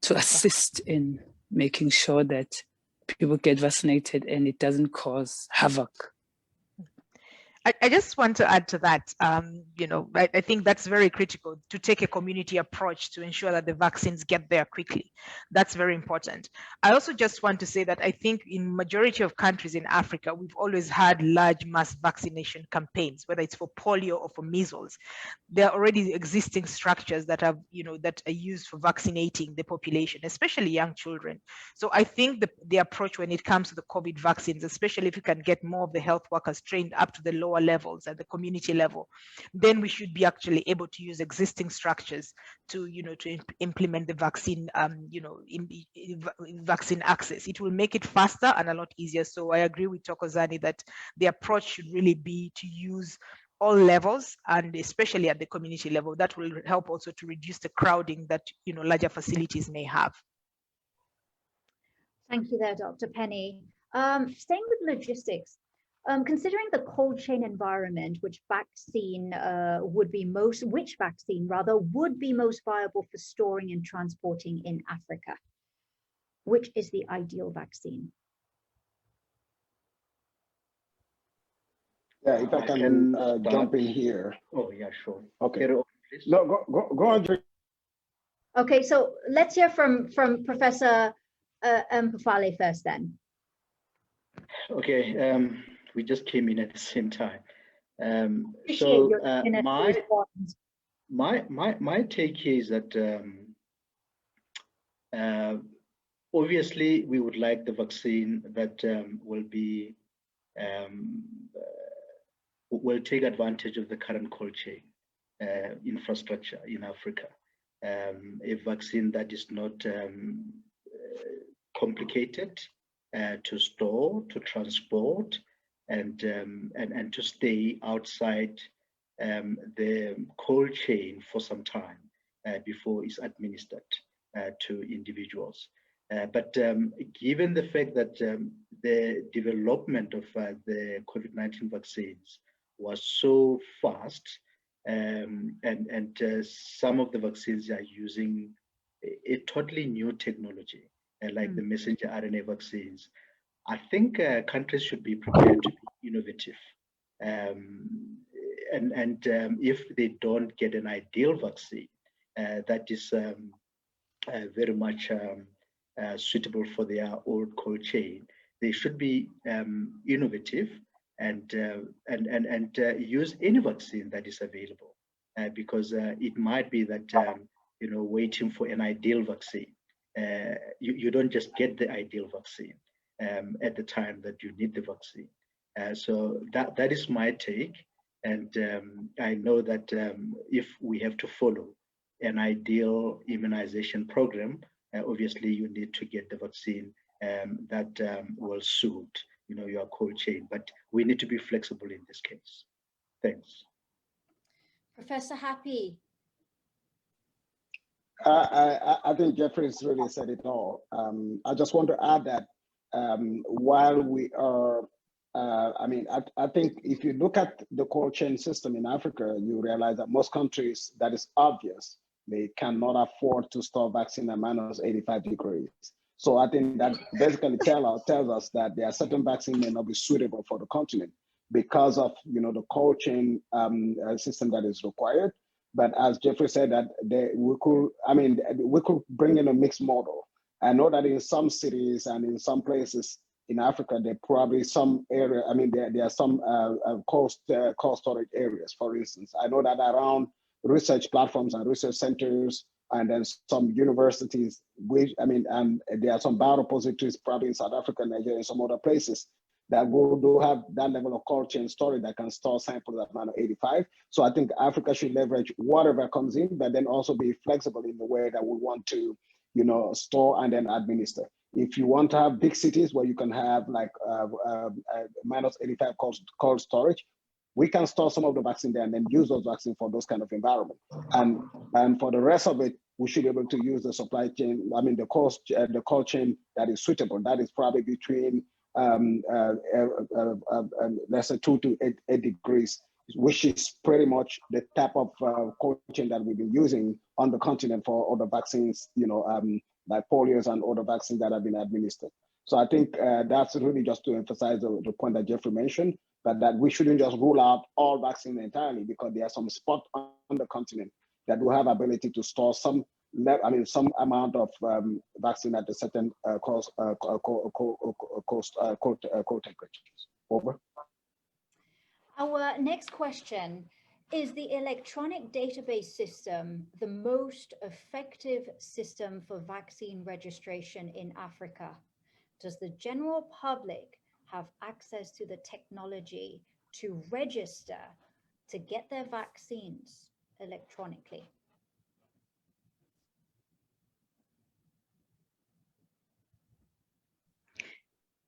to assist in making sure that people get vaccinated and it doesn't cause havoc. I just want to add to that, I think that's very critical to take a community approach to ensure that the vaccines get there quickly. That's very important. I also just want to say that I think in majority of countries in Africa, we've always had large mass vaccination campaigns, whether it's for polio or for measles. There are already existing structures that are, that are used for vaccinating the population, especially young children. So I think the approach when it comes to the COVID vaccines, especially if you can get more of the health workers trained up to the lower levels at the community level, then we should be actually able to use existing structures to implement the vaccine vaccine access. It will make it faster and a lot easier. So I agree with Thokozani that the approach should really be to use all levels and especially at the community level. That will help also to reduce the crowding that larger facilities may have. Thank you there, Dr. Penny. Staying with logistics, considering the cold chain environment, which vaccine would be most viable for storing and transporting in Africa? Which is the ideal vaccine? Yeah, if I can jump in here. Oh, yeah, sure. Okay. No, go on. Okay, so let's hear from Professor Mphahlele first then. Okay, we just came in at the same time. So my take here is that obviously we would like the vaccine that will take advantage of the current cold chain infrastructure in Africa. A vaccine that is not complicated to store, to transport, and to stay outside the cold chain for some time before it's administered to individuals. But given the fact that the development of the COVID-19 vaccines was so fast, and some of the vaccines are using a totally new technology, like the messenger RNA vaccines, I think countries should be prepared to be innovative. If they don't get an ideal vaccine that is very much suitable for their old cold chain, they should be innovative and use any vaccine that is available, because it might be that waiting for an ideal vaccine, you don't just get the ideal vaccine at the time that you need the vaccine. So that is my take, and I know that if we have to follow an ideal immunization program, obviously you need to get the vaccine that will suit your cold chain, but we need to be flexible in this case. Thanks. Professor Happi. I think Jeffrey's really said it all. I just want to add that while we are, I think if you look at the cold chain system in Africa, you realize that most countries, that is obvious, they cannot afford to store vaccine at minus 85 degrees. So I think that basically tells us that there are certain vaccines may not be suitable for the continent because of the cold chain system that is required. But as Jeffrey said, that we could bring in a mixed model. I know that in some cities and in some places in Africa, there probably some area. There are some cold storage areas. For instance, I know that around research platforms and research centers, and then some universities, and there are some biorepositories probably in South Africa, Nigeria, and some other places. that we do have that level of cold chain storage that can store samples at minus 85. So I think Africa should leverage whatever comes in, but then also be flexible in the way that we want to, store and then administer. If you want to have big cities where you can have like minus 85 cold storage, we can store some of the vaccine there and then use those vaccines for those kind of environment. And for the rest of it, we should be able to use the supply chain, the cold chain that is suitable. That is probably between, let's say 2 to 8 degrees, which is pretty much the type of cold chain that we've been using on the continent for other vaccines, like polios and other vaccines that have been administered. So I think that's really just to emphasize the point that Jeffrey mentioned, but that we shouldn't just rule out all vaccines entirely, because there are some spots on the continent that will have ability to store some amount of vaccine at a certain cold temperatures. Over. Our next question: is the electronic database system the most effective system for vaccine registration in Africa? Does the general public have access to the technology to register to get their vaccines electronically?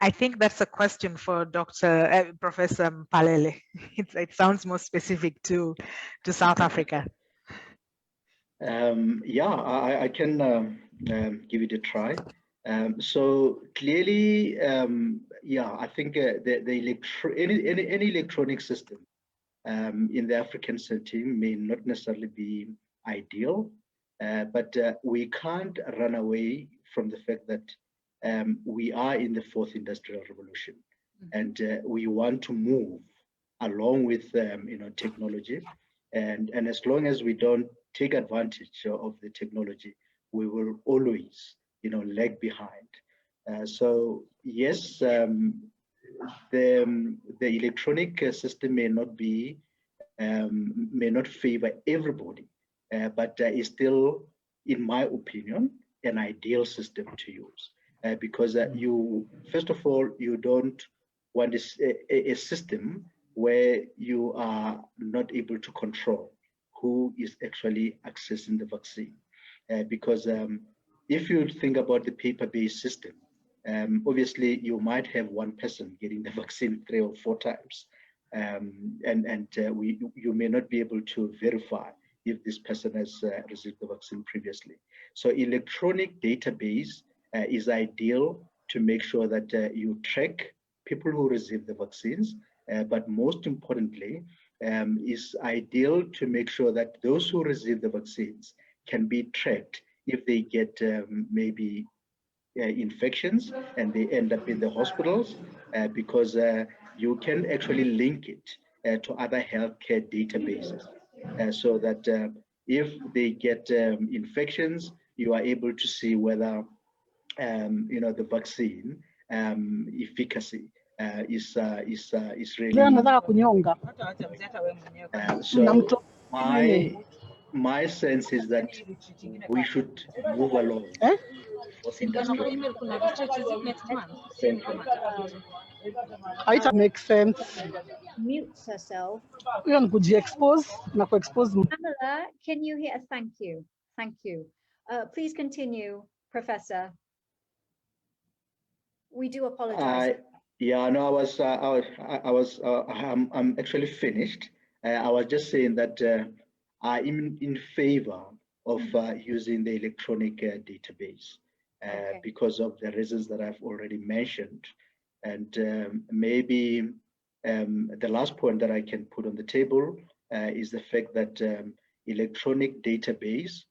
I think that's a question for Professor Mphahlele. It sounds more specific to South Africa. I can give it a try. So clearly, I think any electronic system in the African setting may not necessarily be ideal, but we can't run away from the fact that we are in the fourth industrial revolution, and we want to move along with technology, and as long as we don't take advantage of the technology, we will always lag behind. So yes, the electronic system may not favor everybody, but is still, in my opinion, an ideal system to use. Because you, first of all, you don't want a system where you are not able to control who is actually accessing the vaccine. Because if you think about the paper-based system, obviously you might have one person getting the vaccine 3 or 4 times, you may not be able to verify if this person has received the vaccine previously. So electronic database is ideal to make sure that you track people who receive the vaccines, but most importantly, is ideal to make sure that those who receive the vaccines can be tracked if they get maybe infections and they end up in the hospitals, because you can actually link it to other healthcare databases, so that if they get infections, you are able to see whether the vaccine efficacy is really. So my sense is that we should move along. It makes sense. Mutes herself. Pamela, can you hear? Thank you. Thank you. Please continue, Professor. We do apologize. I'm actually finished. I was just saying that I'm in favor of using the electronic database because of the reasons that I've already mentioned. And maybe the last point that I can put on the table is the fact that electronic database,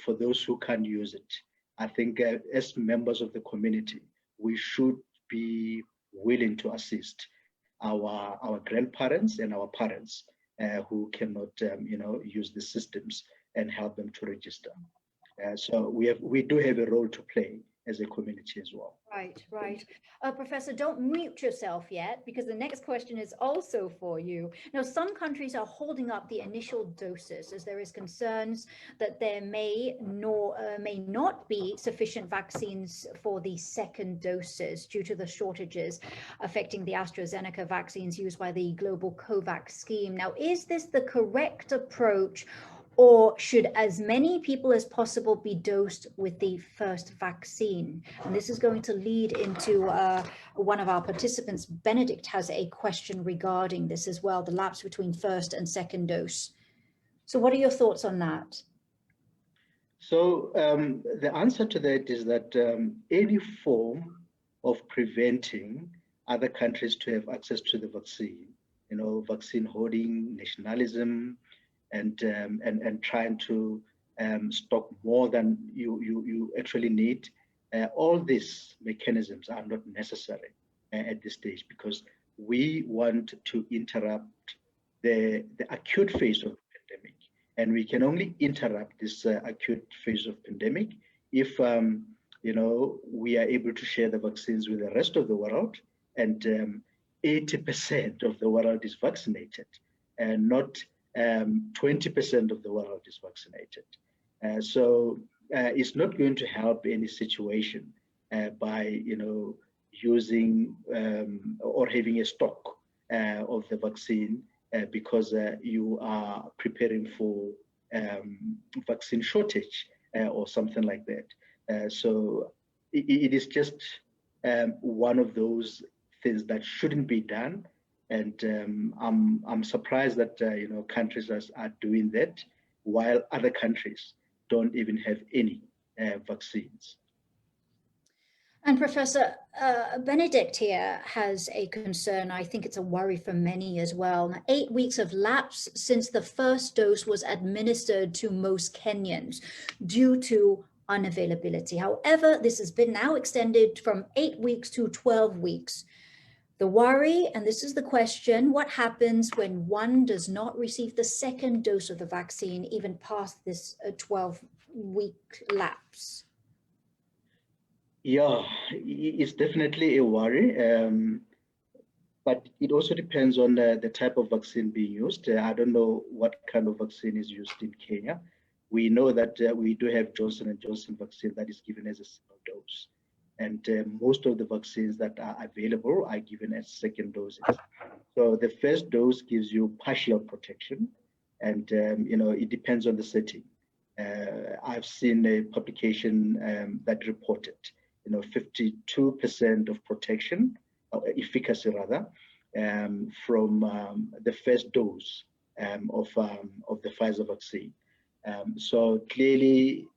for those who can use it, I think as members of the community, we should be willing to assist our grandparents and our parents who cannot, use the systems and help them to register. So we do have a role to play as a community as well. Right, right. Professor, don't mute yourself yet, because the next question is also for you. Now, some countries are holding up the initial doses as there is concerns that there may not be sufficient vaccines for the second doses due to the shortages affecting the AstraZeneca vaccines used by the global COVAX scheme. Now, is this the correct approach, or should as many people as possible be dosed with the first vaccine? And this is going to lead into one of our participants. Benedict has a question regarding this as well, the lapse between first and second dose. So what are your thoughts on that? So the answer to that is that any form of preventing other countries to have access to the vaccine, vaccine hoarding, nationalism, and trying to stock more than you actually need. All these mechanisms are not necessary at this stage, because we want to interrupt the acute phase of the pandemic, and we can only interrupt this acute phase of pandemic if we are able to share the vaccines with the rest of the world, and 80% of the world is vaccinated, and not 20% of the world is vaccinated. So it's not going to help any situation by using or having a stock of the vaccine because you are preparing for vaccine shortage or something like that. So it is just one of those things that shouldn't be done. And I'm surprised that countries are doing that, while other countries don't even have any vaccines. And Professor Benedict here has a concern. I think it's a worry for many as well. Now, 8 weeks have lapsed since the first dose was administered to most Kenyans due to unavailability. However, this has been now extended from 8 weeks to 12 weeks. The worry, and this is the question, what happens when one does not receive the second dose of the vaccine even past this 12-week lapse? Yeah, it's definitely a worry, but it also depends on the type of vaccine being used. I don't know what kind of vaccine is used in Kenya. We know that we do have Johnson & Johnson vaccine that is given as a single dose. And most of the vaccines that are available are given as second doses. So the first dose gives you partial protection, and it depends on the setting. I've seen a publication that reported 52% of protection, or efficacy rather, from the first dose of the Pfizer vaccine. So clearly,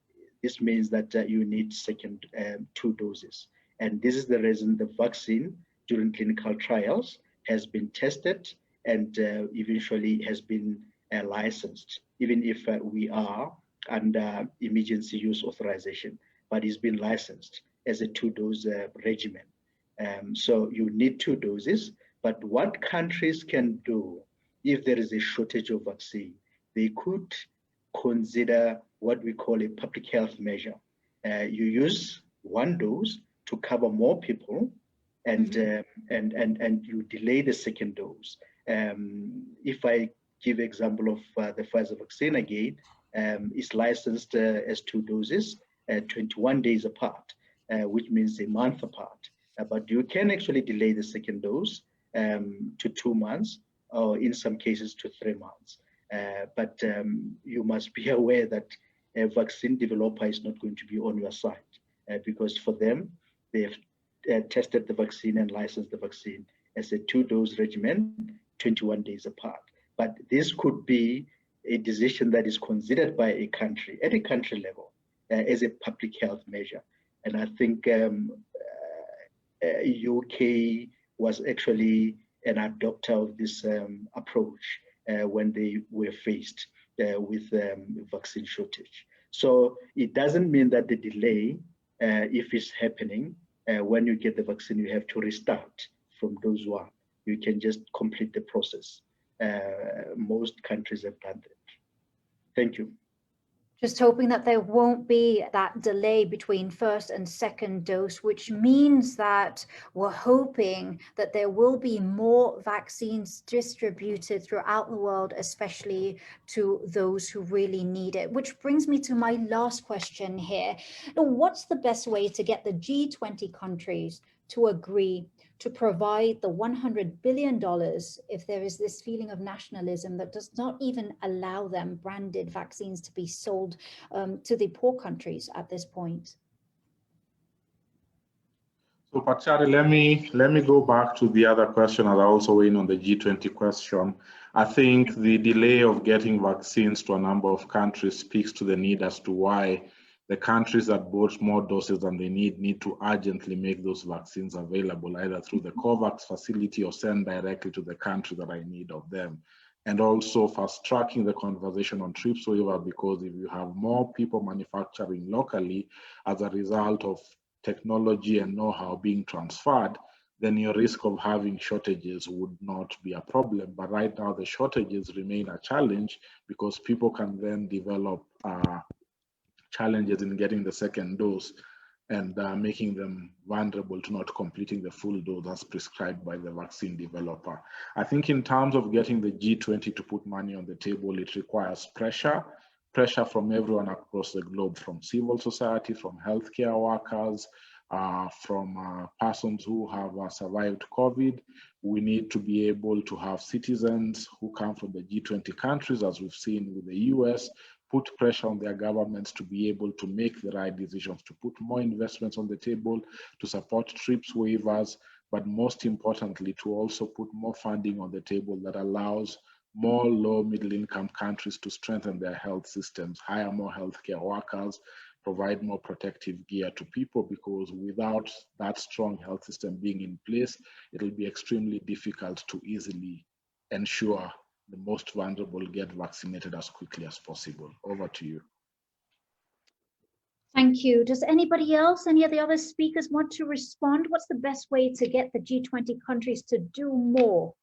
this means that you need second 2 doses. And this is the reason the vaccine during clinical trials has been tested and eventually has been licensed, even if we are under emergency use authorization, but it's been licensed as a 2-dose regimen. So you need 2 doses, but what countries can do if there is a shortage of vaccine, they could consider what we call a public health measure. You use 1 dose to cover more people, and you delay the second dose. If I give example of the Pfizer vaccine again, it's licensed as 2 doses, 21 days apart, which means a month apart. But you can actually delay the second dose to 2 months, or in some cases to 3 months. But you must be aware that a vaccine developer is not going to be on your side, because for them, they have tested the vaccine and licensed the vaccine as a 2-dose regimen, 21 days apart. But this could be a decision that is considered by a country at a country level as a public health measure. And I think UK was actually an adopter of this approach when they were faced with vaccine shortage. So it doesn't mean that the delay, if it's happening, when you get the vaccine, you have to restart from dose 1. You can just complete the process. Most countries have done that. Thank you. Just hoping that there won't be that delay between first and second dose, which means that we're hoping that there will be more vaccines distributed throughout the world, especially to those who really need it. Which brings me to my last question here. What's the best way to get the G20 countries to agree to provide the $100 billion if there is this feeling of nationalism that does not even allow them branded vaccines to be sold to the poor countries at this point? So Pachari, let me go back to the other question as I also weigh in on the G20 question. I think the delay of getting vaccines to a number of countries speaks to the need as to why the countries that bought more doses than they need to urgently make those vaccines available, either through the COVAX facility or send directly to the country that are in need of them. And also fast-tracking the conversation on TRIPS waiver, because if you have more people manufacturing locally as a result of technology and know-how being transferred, then your risk of having shortages would not be a problem. But right now, the shortages remain a challenge because people can then develop challenges in getting the second dose and making them vulnerable to not completing the full dose as prescribed by the vaccine developer. I think in terms of getting the G20 to put money on the table, it requires pressure from everyone across the globe, from civil society, from healthcare workers, from persons who have survived COVID. We need to be able to have citizens who come from the G20 countries, as we've seen with the US, put pressure on their governments to be able to make the right decisions, to put more investments on the table, to support TRIPS waivers, but most importantly, to also put more funding on the table that allows more low middle income countries to strengthen their health systems, hire more healthcare workers, provide more protective gear to people, because without that strong health system being in place, it'll be extremely difficult to easily ensure the most vulnerable get vaccinated as quickly as possible. Over to you. Thank you. Does anybody else, any of the other speakers want to respond? What's the best way to get the G20 countries to do more?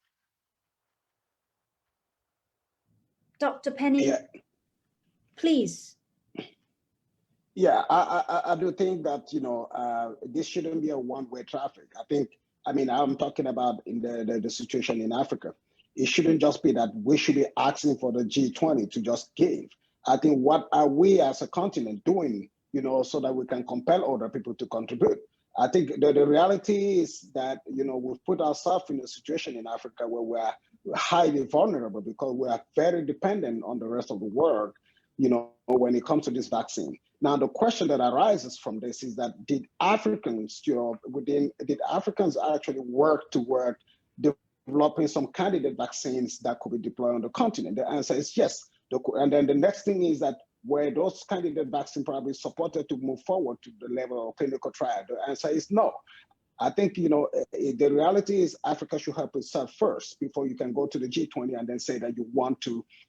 Dr. Penny, please. Yeah, I do think that, this shouldn't be a one-way traffic. I'm talking about in the situation in Africa. It shouldn't just be that we should be asking for the G20 to just give. I think what are we as a continent doing, so that we can compel other people to contribute? I think the reality is that, we've put ourselves in a situation in Africa where we're highly vulnerable because we are very dependent on the rest of the world, when it comes to this vaccine. Now, the question that arises from this is that did Africans actually work toward developing some candidate vaccines that could be deployed on the continent? The answer is yes. And then the next thing is that were those candidate vaccines probably supported to move forward to the level of clinical trial? The answer is no. I think, the reality is Africa should help itself first before you can go to the G20 and then say that you want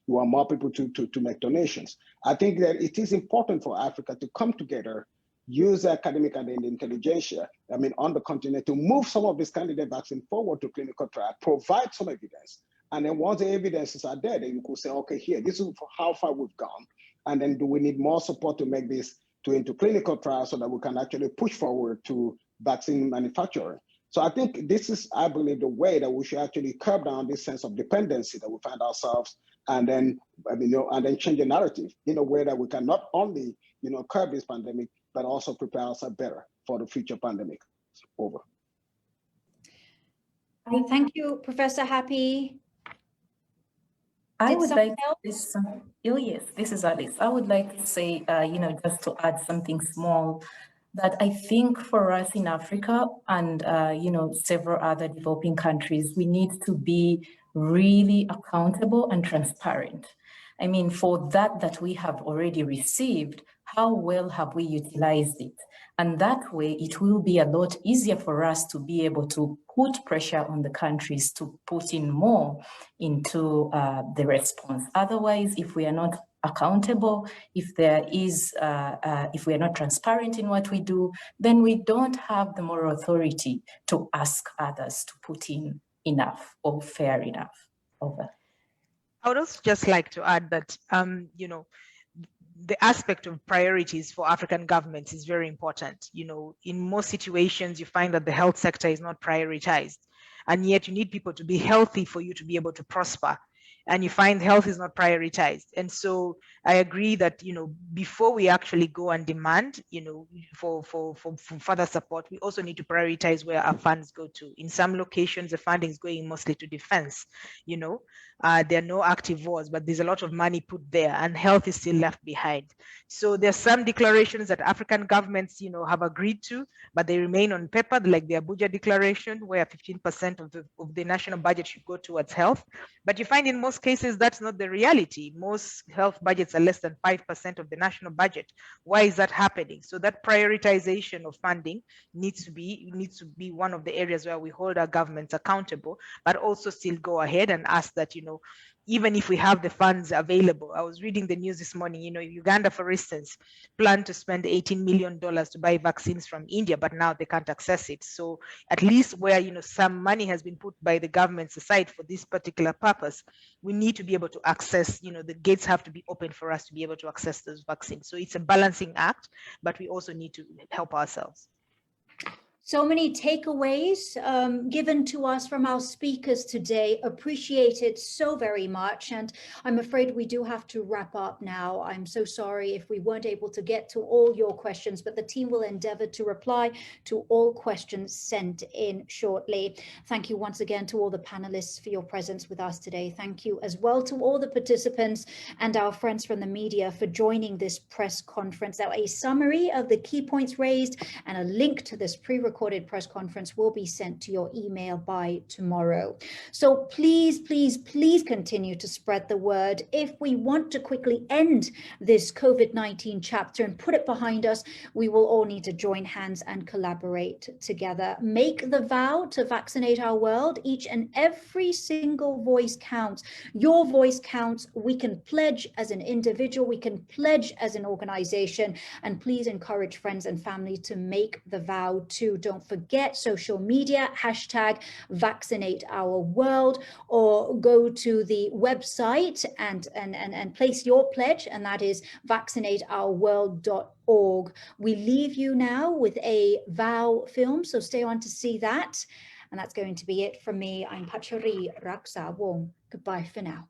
more people to make donations. I think that it is important for Africa to come together, use academic and intelligentsia, on the continent to move some of this candidate vaccine forward to clinical trial, provide some evidence. And then once the evidences are there, then you could say, okay, here, this is how far we've gone. And then do we need more support to make this into clinical trials so that we can actually push forward to vaccine manufacturing? So I think this is, I believe, the way that we should actually curb down this sense of dependency that we find ourselves, and then, and then change the narrative in a way that we can not only, curb this pandemic, but also prepare ourselves better for the future pandemic. Over. Thank you, Professor Happi. I would like this. Oh yes, this is Alice. I would like to say, just to add something small, that I think for us in Africa and several other developing countries, we need to be really accountable and transparent. For that we have already received, how well have we utilized it? And that way, it will be a lot easier for us to be able to put pressure on the countries to put in more into the response. Otherwise, if we are not accountable, if we are not transparent in what we do, then we don't have the moral authority to ask others to put in enough or fair enough. Over. I would also just like to add that, the aspect of priorities for African governments is very important. In most situations, you find that the health sector is not prioritized, and yet you need people to be healthy for you to be able to prosper. And you find health is not prioritized. And so I agree that, before we actually go and demand, for further support, we also need to prioritize where our funds go to. In some locations, the funding is going mostly to defense. There are no active wars, but there's a lot of money put there, and health is still left behind. So there's some declarations that African governments, have agreed to, but they remain on paper, like the Abuja Declaration, where 15% of the national budget should go towards health. But you find in most cases, that's not the reality. Most health budgets are less than 5% of the national budget. Why is that happening? So that prioritization of funding needs to be one of the areas where we hold our governments accountable, but also still go ahead and ask that, even if we have the funds available. I was reading the news this morning, Uganda, for instance, planned to spend $18 million to buy vaccines from India, but now they can't access it. So at least where, some money has been put by the governments aside for this particular purpose, we need to be able to access, the gates have to be open for us to be able to access those vaccines. So it's a balancing act, but we also need to help ourselves. So many takeaways given to us from our speakers today. Appreciated so very much. And I'm afraid we do have to wrap up now. I'm so sorry if we weren't able to get to all your questions, but the team will endeavor to reply to all questions sent in shortly. Thank you once again to all the panelists for your presence with us today. Thank you as well to all the participants and our friends from the media for joining this press conference. Now, a summary of the key points raised and a link to this pre-recorded press conference will be sent to your email by tomorrow. So please, please, please continue to spread the word. If we want to quickly end this COVID-19 chapter and put it behind us, we will all need to join hands and collaborate together. Make the vow to vaccinate our world. Each and every single voice counts. Your voice counts. We can pledge as an individual. We can pledge as an organization. And please encourage friends and family to make the vow too. Don't forget social media, hashtag vaccinate our world, or go to the website and place your pledge, and that is vaccinateourworld.org. We leave you now with a VOW film, so stay on to see that. And that's going to be it from me. I'm Mphahlele Raksawong. Goodbye for now.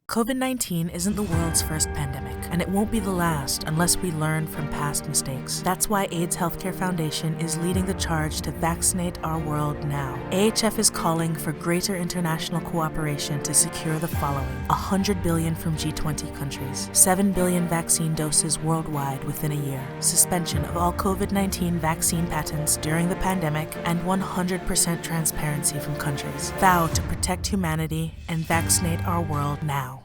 COVID-19 isn't the world's first pandemic, and it won't be the last unless we learn from past mistakes. That's why AIDS Healthcare Foundation is leading the charge to vaccinate our world now. AHF is calling for greater international cooperation to secure the following: 100 billion from G20 countries, 7 billion vaccine doses worldwide within a year, suspension of all COVID-19 vaccine patents during the pandemic, and 100% transparency from countries. Vow to protect humanity and vaccinate our world now.